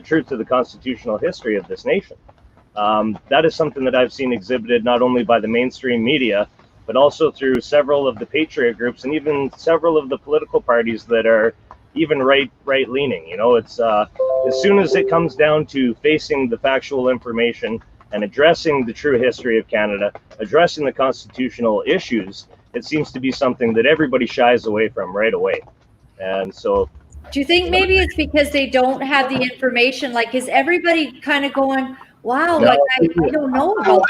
truth of the constitutional history of this nation. That is something that I've seen exhibited not only by the mainstream media, but also through several of the patriot groups and even several of the political parties that are even right-leaning. It's as soon as it comes down to facing the factual information and addressing the true history of Canada, addressing the constitutional issues, it seems to be something that everybody shies away from right away. And so,
do you think maybe it's because they don't have the information? Like, is everybody kind of going, wow,
no,
like I don't know about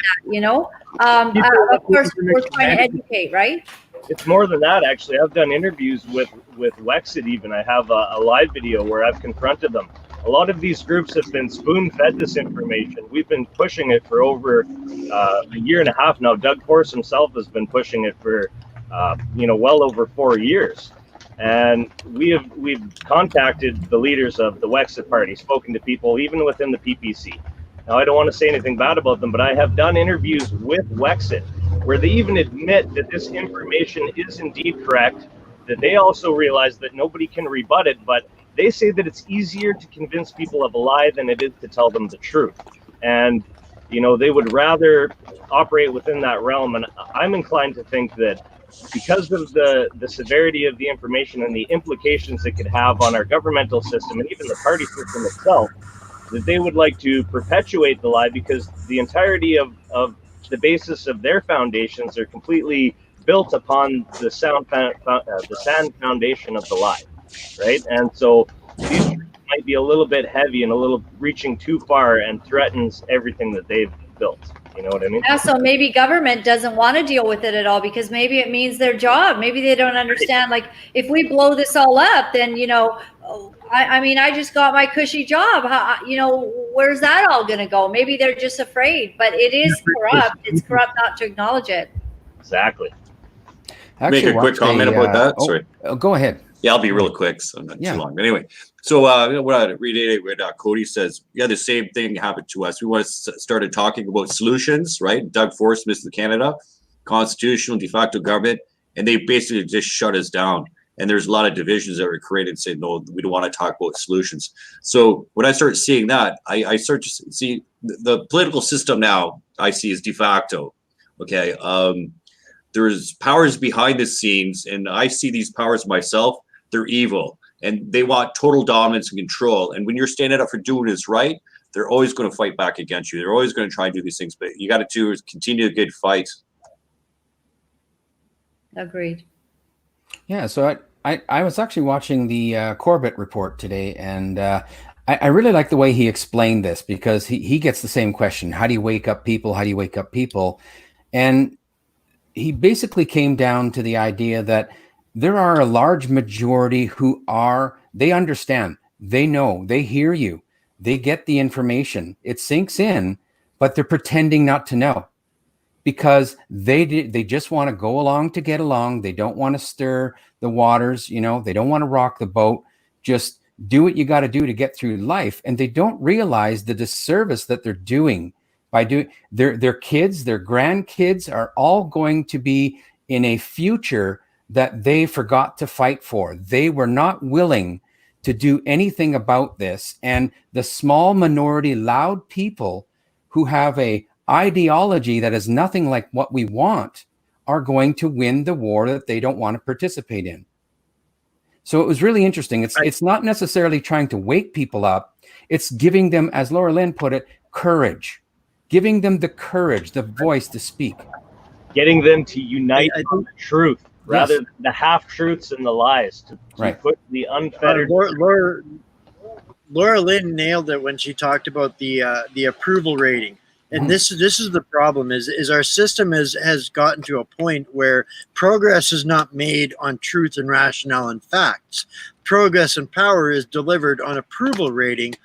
that, of course, we're trying to educate, right?
It's more than that, actually. I've done interviews with Wexit even. I have a live video where I've confronted them. A lot of these groups have been spoon-fed this information. We've been pushing it for over a year and a half now. Doug Force himself has been pushing it for, well over 4 years. And we've contacted the leaders of the Wexit party, spoken to people even within the PPC. Now, I don't want to say anything bad about them, but I have done interviews with Wexit where they even admit that this information is indeed correct, that they also realize that nobody can rebut it, but they say that it's easier to convince people of a lie than it is to tell them the truth. And, they would rather operate within that realm. And I'm inclined to think that because of the severity of the information and the implications it could have on our governmental system and even the party system itself, that they would like to perpetuate the lie because the entirety of the basis of their foundations are completely built upon the sand foundation of the lie, right? And so these might be a little bit heavy and a little reaching too far and threatens everything that they've built. You know what I mean?
Yeah, so maybe government doesn't want to deal with it at all because maybe it means their job. Maybe they don't understand, like, if we blow this all up, then, I just got my cushy job. Where's that all going to go? Maybe they're just afraid, but it is corrupt. It's corrupt not to acknowledge it.
Exactly.
make a quick comment about that? Sorry.
Go ahead.
Yeah, I'll be real quick, so I'm not too long. But anyway, so what I read what Cody says, the same thing happened to us. We started talking about solutions, right? Doug Force, Mr. Canada, constitutional de facto government, and they basically just shut us down. And there's a lot of divisions that were created and saying, no, we don't want to talk about solutions. So when I start seeing that, I start to see the political system now I see is de facto. Okay. There's powers behind the scenes, and I see these powers myself. They're evil, and they want total dominance and control. And when you're standing up for doing what's right, they're always going to fight back against you. They're always going to try and do these things, but you got to do is continue to get fight.
Agreed.
Yeah, so I was actually watching the Corbett report today, and I really like the way he explained this, because he gets the same question: how do you wake up people? How do you wake up people? And he basically came down to the idea that there are a large majority who they understand, they know, they hear you, they get the information, it sinks in, but they're pretending not to know. Because they just want to go along to get along. They don't want to stir the waters, they don't want to rock the boat. Just do what you got to do to get through life. And they don't realize the disservice that they're doing by doing their kids, their grandkids are all going to be in a future that they forgot to fight for. They were not willing to do anything about this. And the small minority, loud people who have a ideology that is nothing like what we want are going to win the war that they don't want to participate in. So it was really interesting. It's not necessarily trying to wake people up. It's giving them, as Laura-Lynn put it, courage, giving them the courage, the voice to speak.
Getting them to unite on the truth rather than the half-truths and the lies, to put the unfettered...
Laura-Lynn nailed it when she talked about the approval rating. And this is the problem, is our system has gotten to a point where progress is not made on truth and rationale and facts. Progress and power is delivered on approval rating.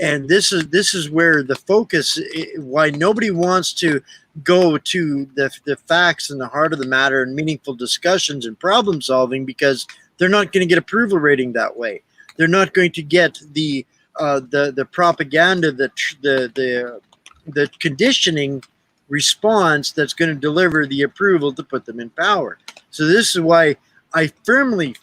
And this is where the focus, why nobody wants to go to the facts and the heart of the matter and meaningful discussions and problem solving, because they're not going to get approval rating that way. They're not going to get the propaganda, the conditioning response that's going to deliver the approval to put them in power. So this is why I firmly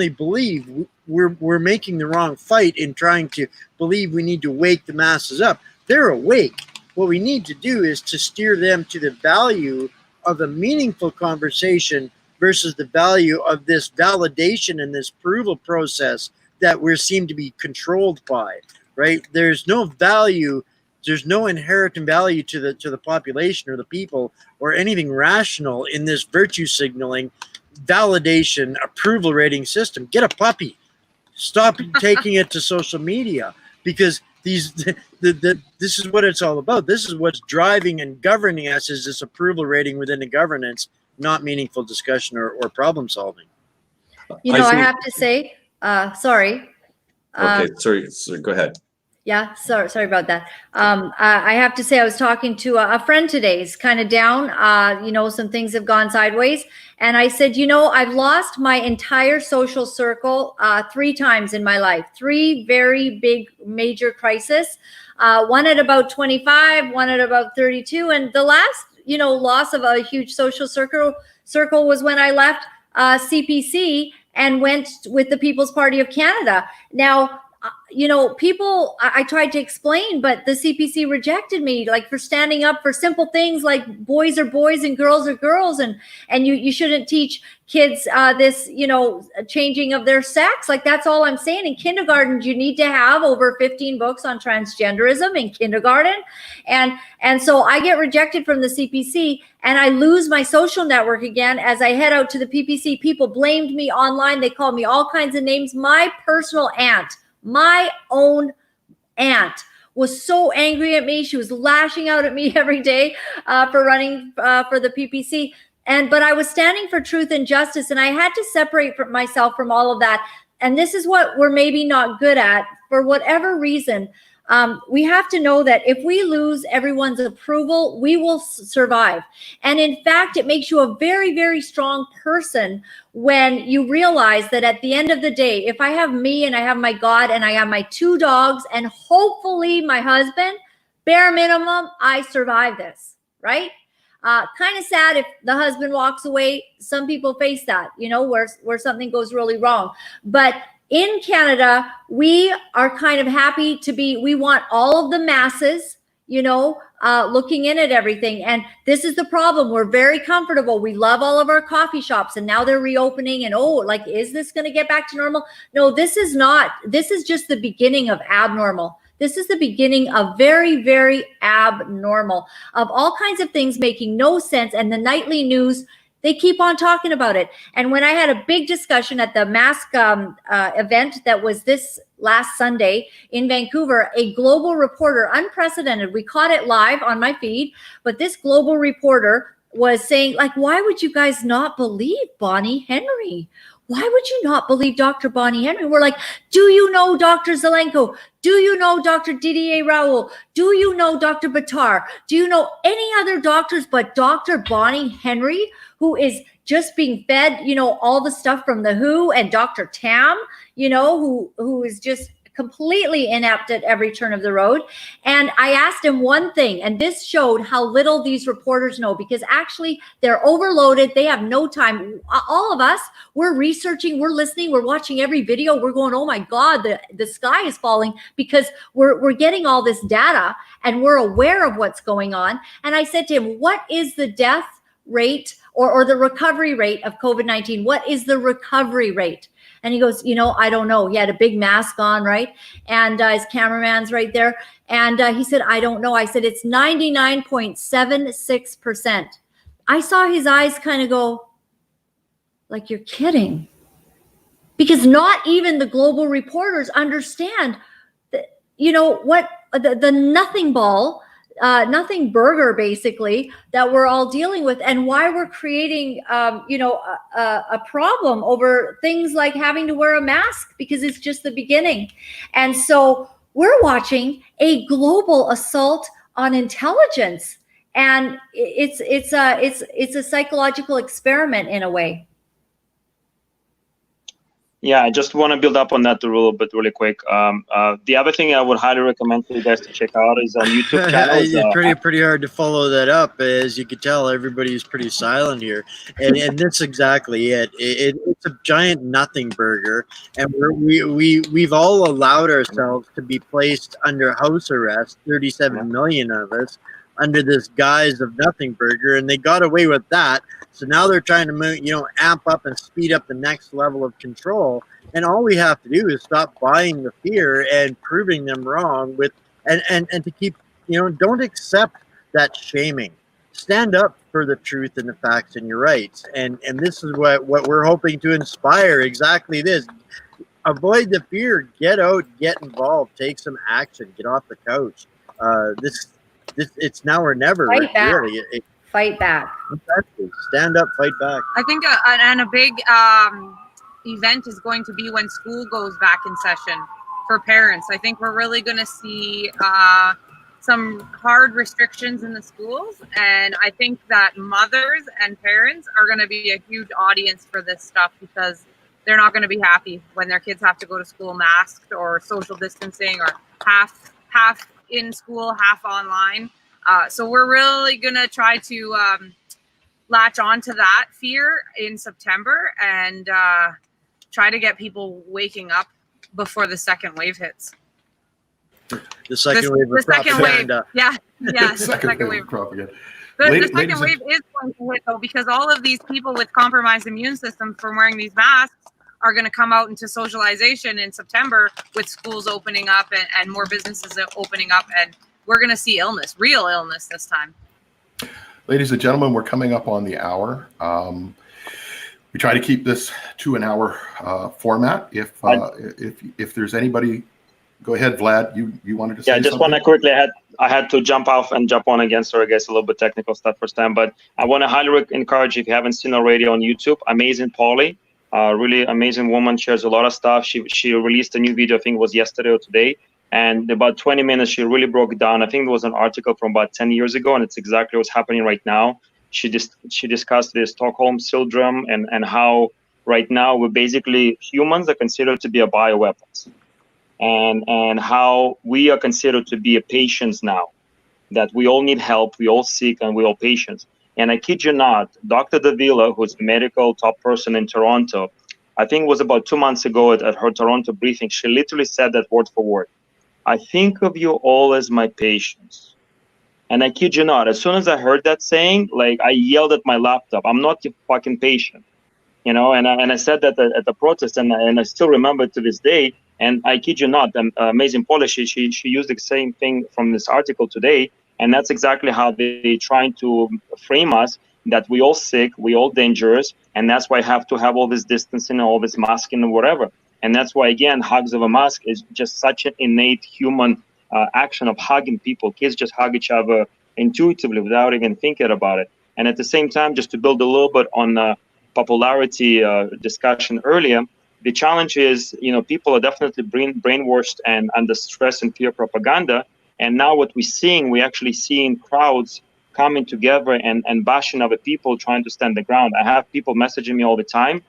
believe we're making the wrong fight in trying to believe we need to wake the masses up. They're awake. What we need to do is to steer them to the value of a meaningful conversation versus the value of this validation and this approval process that we seem to be controlled by, right? There's no value. There's no inherent value to the population or the people or anything rational in this virtue signaling, validation, approval rating system. Get a puppy. Stop taking it to social media, because this is what it's all about. This is what's driving and governing us, is this approval rating within the governance, not meaningful discussion or problem solving.
I have to say, sorry.
Okay, sorry, go ahead.
Yeah, sorry about that. I have to say, I was talking to a friend today. He's kind of down. Some things have gone sideways. And I said, I've lost my entire social circle 3 times in my life. 3 very big, major crises. One at about 25, one at about 32. And the last, loss of a huge social circle was when I left CPC and went with the People's Party of Canada. Now, people, I tried to explain, but the CPC rejected me, like, for standing up for simple things like boys are boys and girls are girls. And you shouldn't teach kids this, changing of their sex. Like, that's all I'm saying. In kindergarten, you need to have over 15 books on transgenderism in kindergarten. And so I get rejected from the CPC, and I lose my social network again as I head out to the PPC. People blamed me online. They called me all kinds of names. My personal aunt, my own aunt, was so angry at me. She was lashing out at me every day for running for the PPC. But I was standing for truth and justice, and I had to separate myself from all of that. And this is what we're maybe not good at. For whatever reason, We have to know that if we lose everyone's approval, we will survive. And in fact, it makes you a very, very strong person when you realize that at the end of the day, if I have me and I have my God and I have my 2 dogs and hopefully my husband, bare minimum, I survive this, right? Kind of sad if the husband walks away. Some people face that, you know, where something goes really wrong. But in Canada, we are kind of happy to be, we want all of the masses, you know, looking in at everything. And this is the problem. We're very comfortable. We love all of our coffee shops and now they're reopening and, oh, like, is this going to get back to normal? No, this is not. This is just the beginning of abnormal. This is the beginning of very, very abnormal, of all kinds of things making no sense. And the nightly news, they keep on talking about it. And when I had a big discussion at the mask event that was this last Sunday in Vancouver, a global reporter, unprecedented, we caught it live on my feed, but this global reporter was saying, like, why would you guys not believe Bonnie Henry? Why would you not believe Dr. Bonnie Henry? We're like, do you know Dr. Zelenko? Do you know Dr. Didier Raoul? Do you know Dr. Batar? Do you know any other doctors but Dr. Bonnie Henry, who is just being fed, you know, all the stuff from the WHO, and Dr. Tam, you know, who is just completely inept at every turn of the road. And I asked him one thing, and this showed how little these reporters know, because actually they're overloaded. They have no time. All of us, we're researching, we're listening, we're watching every video. We're going, oh my God, the sky is falling, because we're getting all this data and we're aware of what's going on. And I said to him, what is the death rate or the recovery rate of COVID-19? What is the recovery rate? And he goes, you know, I don't know. He had a big mask on, right? And his cameraman's right there. And he said, I don't know. I said, it's 99.76%. I saw his eyes kind of go, like, you're kidding. Because not even the global reporters understand that, you know, what the nothing ball, nothing burger, basically, that we're all dealing with, and why we're creating, you know, a problem over things like having to wear a mask, because it's just the beginning. And so we're watching a global assault on intelligence, and it's a psychological experiment in a way.
Yeah, I just want to build up on that a little bit really quick. The other thing I would highly recommend for you guys to check out is on YouTube channels.
It's pretty hard to follow that up. As you can tell, everybody's pretty silent here. And that's exactly it. It's a giant nothing burger. And we've all allowed ourselves to be placed under house arrest, 37 million of us, under this guise of nothing burger. And they got away with that. So now they're trying to, you know, amp up and speed up the next level of control. And all we have to do is stop buying the fear and proving them wrong with, and to keep, you know, don't accept that shaming. Stand up for the truth and the facts and your rights. And this is what we're hoping to inspire, exactly this. Avoid the fear, get out, get involved, take some action, get off the couch. This it's now or never.
Fight back.
Really.
Fight back.
Exactly. Stand up, fight back.
I think and a big event is going to be when school goes back in session for parents. I think we're really going to see some hard restrictions in the schools, and I think that mothers and parents are going to be a huge audience for this stuff, because they're not going to be happy when their kids have to go to school masked or social distancing, or half in school, half online. So we're really going to try to latch on to that fear in September and try to get people waking up before the second wave hits.
The second wave of propaganda.
Yeah.
The second wave of propaganda.
The second wave is going to hit, though, because all of these people with compromised immune systems from wearing these masks are going to come out into socialization in September, with schools opening up and more businesses opening up, and we're going to see illness, real illness this time.
Ladies and gentlemen, we're coming up on the hour. We try to keep this to an hour format. If there's anybody, go ahead, Vlad. You wanted to say something?
Yeah, I just want to quickly. I had to jump off and jump on again. Sorry, guys, a little bit technical stuff first time, but I want to highly encourage, if you haven't seen already on YouTube, Amazing Polly, really amazing woman, shares a lot of stuff. She released a new video, I think it was yesterday or today. And about 20 minutes, she really broke it down. I think there was an article from about 10 years ago, and it's exactly what's happening right now. She discussed the Stockholm syndrome and how right now we're basically humans are considered to be a bioweapons, and how we are considered to be a patients now, that we all need help, we all sick, and we all patients. And I kid you not, Dr. Davila, who's a medical top person in Toronto, I think it was about 2 months ago at her Toronto briefing, she literally said that word for word. I think of you all as my patients. And I kid you not, as soon as I heard that saying, like, I yelled at my laptop, I'm not your fucking patient. You know, and I said that at the protest, and I still remember to this day. And I kid you not, the amazing Polish, she used the same thing from this article today, and that's exactly how they trying to frame us, that we all sick, we all dangerous, and that's why I have to have all this distancing, all this masking and whatever. And that's why, again, hugs of a mask is just such an innate human action of hugging people. Kids just hug each other intuitively without even thinking about it. And at the same time, just to build a little bit on popularity discussion earlier, the challenge is, you know, people are definitely brainwashed and under stress and fear propaganda. And now what we're actually seeing crowds coming together and bashing other people, trying to stand the ground. I have people messaging me all the time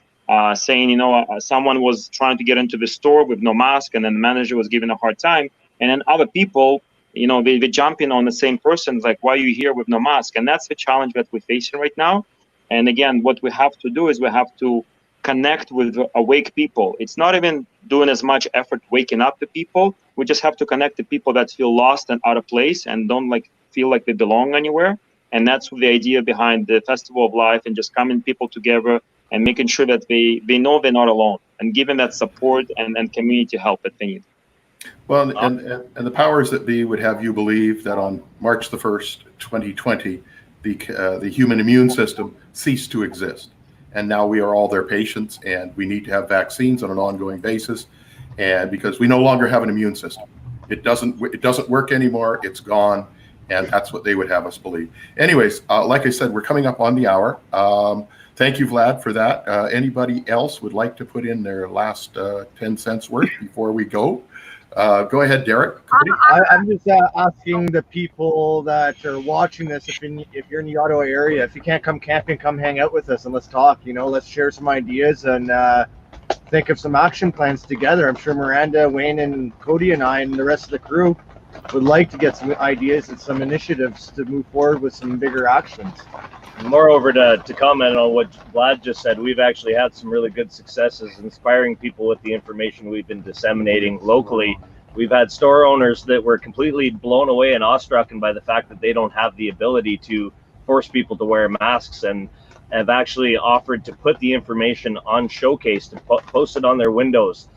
saying, you know, someone was trying to get into the store with no mask, and then the manager was giving a hard time. And then other people, you know, they jump in on the same person, like, why are you here with no mask? And that's the challenge that we're facing right now. And again, what we have to do is we have to connect with awake people. It's not even doing as much effort waking up the people. We just have to connect the people that feel lost and out of place and don't feel like they belong anywhere. And that's the idea behind the Festival of Life, and just coming people together and making sure that they know they're not alone, and giving that support and community help that they need.
Well, and the powers that be would have you believe that on March the 1st, 2020, the human immune system ceased to exist. And now we are all their patients, and we need to have vaccines on an ongoing basis. And because we no longer have an immune system, it doesn't work anymore. It's gone. And that's what they would have us believe. Anyways, like I said, we're coming up on the hour. Thank you, Vlad, for that. Anybody else would like to put in their last 10 cents worth before we go? Go ahead, Derek.
I'm just asking the people that are watching this, if you're in the Ottawa area, if you can't come camping, come hang out with us and let's talk. You know, let's share some ideas and think of some action plans together. I'm sure Miranda, Wayne, and Cody and I and the rest of the crew would like to get some ideas and some initiatives to move forward with some bigger actions.
Moreover, to comment on what Vlad just said, we've actually had some really good successes inspiring people with the information we've been disseminating locally. We've had store owners that were completely blown away and awestruck by the fact that they don't have the ability to force people to wear masks, and have actually offered to put the information on showcase, to post it on their windows.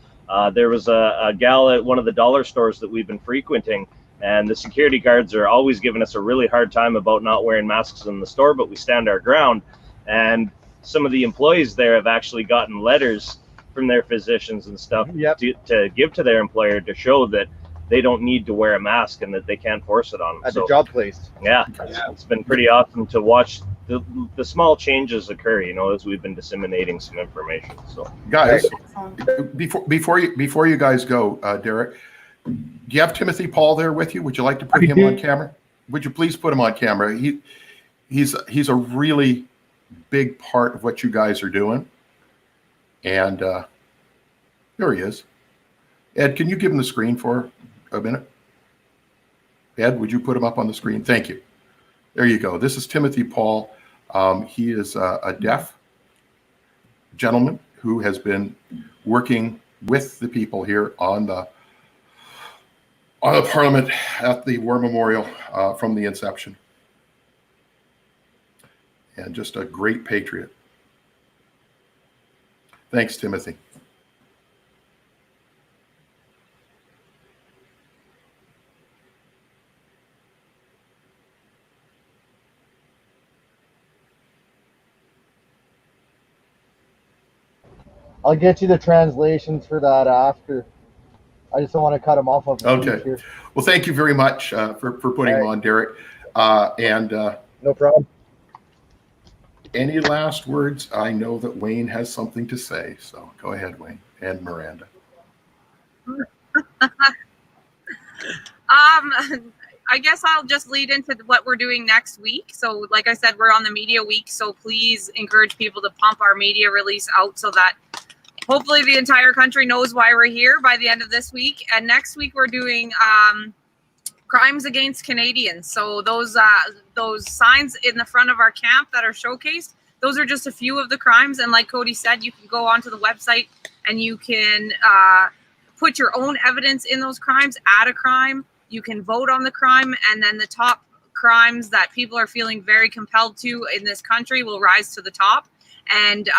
There was a gal at one of the dollar stores that we've been frequenting, and the security guards are always giving us a really hard time about not wearing masks in the store, but we stand our ground. And some of the employees there have actually gotten letters from their physicians and stuff to give to their employer to show that they don't need to wear a mask and that they can't force it on them.
At the job place.
Yeah, it's been pretty awesome to watch the small changes occur, you know, as we've been disseminating some information. So,
guys, before you guys go, Derek, do you have Timothy Paul there with you? Would you like to put him on camera? Would you please put him on camera? He's a really big part of what you guys are doing. And there he is. Ed, can you give him the screen for a minute? Ed, would you put him up on the screen? Thank you. There you go. This is Timothy Paul. He is a deaf gentleman who has been working with the people here on the Parliament at the War Memorial from the inception. And just a great patriot. Thanks, Timothy.
I'll get you the translations for that after. I just don't want to cut him off of
okay.
Here.
Well, thank you very much for putting him on, Derek.
No problem.
Any last words? I know that Wayne has something to say, so go ahead, Wayne, and Miranda.
I guess I'll just lead into what we're doing next week. So like I said, we're on the media week. So please encourage people to pump our media release out so that hopefully the entire country knows why we're here by the end of this week. And next week we're doing crimes against Canadians. So those signs in the front of our camp that are showcased, those are just a few of the crimes. And like Cody said, you can go onto the website and you can put your own evidence in those crimes, add a crime. You can vote on the crime, and then the top crimes that people are feeling very compelled to in this country will rise to the top. And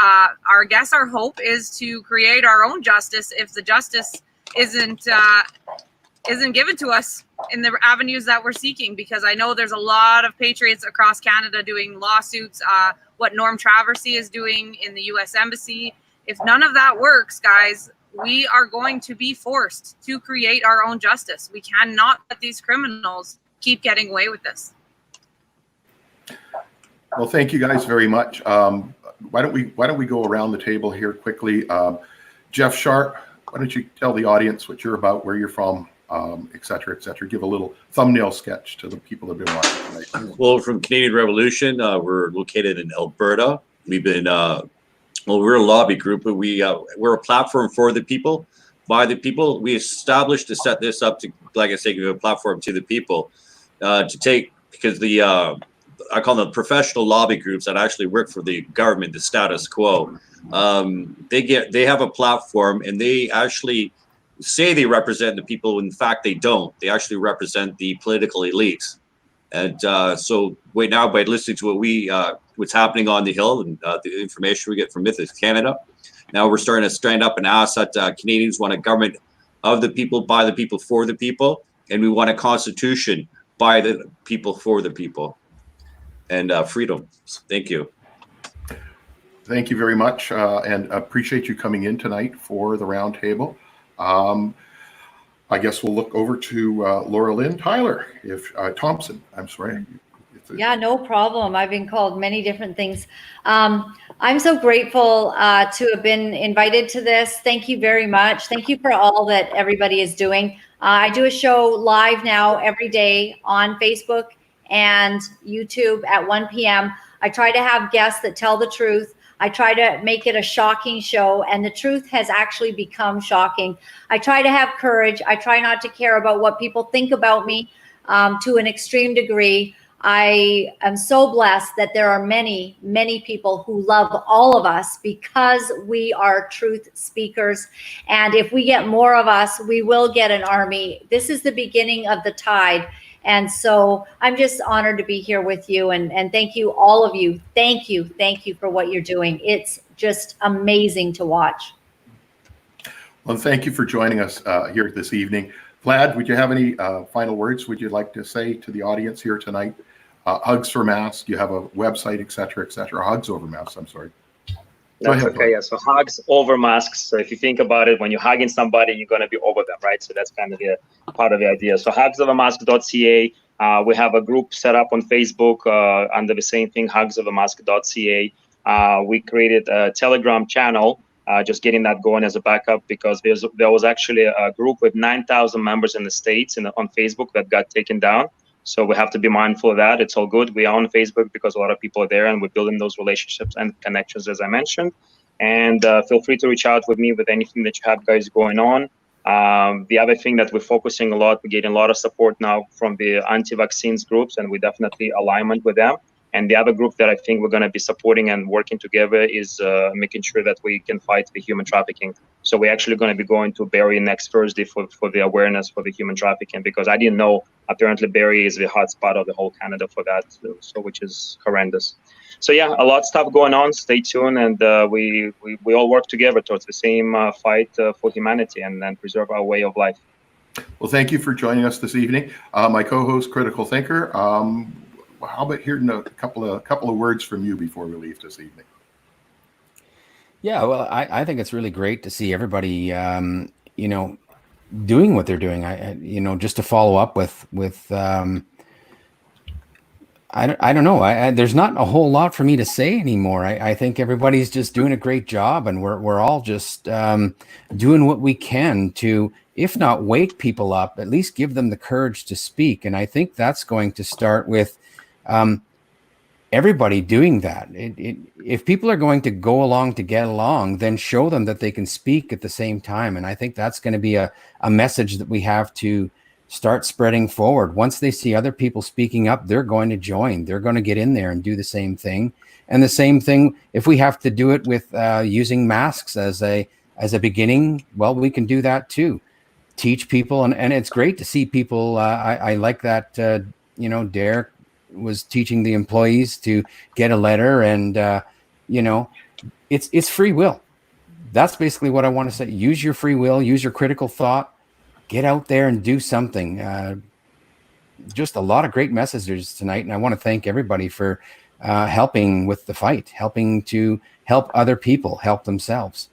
our hope is to create our own justice if the justice isn't given to us in the avenues that we're seeking. Because I know there's a lot of patriots across Canada doing lawsuits. What Norm Traversy is doing in the U.S. Embassy. If none of that works, guys, we are going to be forced to create our own justice. We cannot let these criminals keep getting away with this.
Well, thank you guys very much. Why don't we go around the table here quickly? Jeff Sharp, why don't you tell the audience what you're about, where you're from, et cetera, et cetera. Give a little thumbnail sketch to the people that have been watching tonight.
Well, from Canadian Revolution, we're located in Alberta. We've been we're a lobby group, but we're a platform for the people, by the people. We established to set this up to, like I say, give a platform to the people to take, because I call them professional lobby groups that actually work for the government, the status quo. They have a platform, and they actually say they represent the people. In fact, they don't. They actually represent the political elites. And so right now, by listening to what's happening on the Hill and the information we get from Mythos Canada, now we're starting to stand up and ask that Canadians want a government of the people, by the people, for the people, and we want a constitution by the people, for the people, and freedom. Thank you.
Thank you very much, and appreciate you coming in tonight for the roundtable. I guess we'll look over to Laura-Lynn Tyler, Thompson. I'm sorry.
Yeah, no problem. I've been called many different things. I'm so grateful to have been invited to this. Thank you very much. Thank you for all that everybody is doing. I do a show live now every day on Facebook and YouTube at 1 p.m. I try to have guests that tell the truth. I try to make it a shocking show, and the truth has actually become shocking. I try to have courage. I try not to care about what people think about me to an extreme degree. I am so blessed that there are many, many people who love all of us because we are truth speakers. And if we get more of us, we will get an army. This is the beginning of the tide. And so I'm just honored to be here with you. And thank you, all of you. Thank you for what you're doing. It's just amazing to watch.
Well, thank you for joining us here this evening. Vlad, would you have any final words would you like to say to the audience here tonight? Hugs for Masks, you have a website, et cetera, et cetera. Hugs over masks, I'm sorry.
That's okay, yeah. So hugs over masks. So if you think about it, when you're hugging somebody, you're going to be over them, right? So that's kind of the part of the idea. So hugsovermasks.ca. We have a group set up on Facebook under the same thing, hugsovermask.ca. We created a Telegram channel, just getting that going as a backup, because there was actually a group with 9,000 members in the States on Facebook that got taken down. So we have to be mindful of that. It's all good. We are on Facebook because a lot of people are there, and we're building those relationships and connections, as I mentioned. And feel free to reach out with me with anything that you have guys going on. The other thing that we're focusing a lot, we're getting a lot of support now from the anti-vaccines groups, and we definitely alignment with them. And the other group that I think we're going to be supporting and working together is making sure that we can fight the human trafficking. So we're actually going to be going to Barrie next Thursday for the awareness for the human trafficking, because I didn't know apparently Barrie is the hot spot of the whole Canada for that, so which is horrendous. So yeah, a lot of stuff going on. Stay tuned, and we all work together towards the same fight for humanity and then preserve our way of life.
Well, thank you for joining us this evening. My co-host, Critical Thinker. How about hearing a couple of words from you before we leave this evening?
Yeah, well, I think it's really great to see everybody, doing what they're doing. Just to follow up with I don't know. There's not a whole lot for me to say anymore. I think everybody's just doing a great job, and we're all just doing what we can to if not wake people up, at least give them the courage to speak. And I think that's going to start with everybody doing that. If people are going to go along to get along, then show them that they can speak at the same time. And I think that's going to be a message that we have to start spreading forward. Once they see other people speaking up, they're going to join. They're going to get in there and do the same thing. And the same thing, if we have to do it with using masks as a beginning, well, we can do that too. Teach people. And it's great to see people. I like that, Derek was teaching the employees to get a letter, and it's free will. That's basically what I want to say. Use your free will, use your critical thought, get out there and do something. Just a lot of great messages tonight, and I want to thank everybody for helping with the fight, helping to help other people help themselves.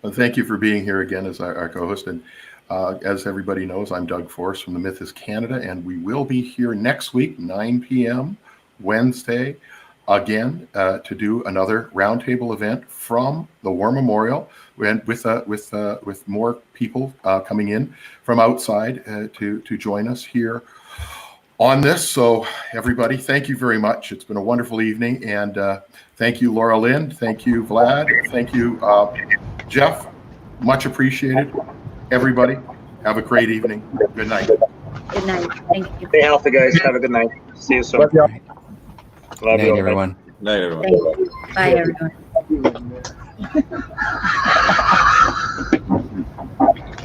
Well, thank you for being here again as our co-host. And as everybody knows, I'm Doug Force from the Myth is Canada, and we will be here next week, 9 p.m. Wednesday, again to do another roundtable event from the War Memorial, and with more people coming in from outside to join us here on this. So everybody, thank you very much. It's been a wonderful evening, and thank you, Laura-Lynn. Thank you, Vlad. Thank you, Jeff. Much appreciated. Everybody, have a great evening. Good night.
Good night. Thank you.
Stay healthy, guys. Have a good night. See you soon.
Love y'all.
Love
Good
you.
night, everyone.
Night, everyone.
Thank you. Bye, everyone.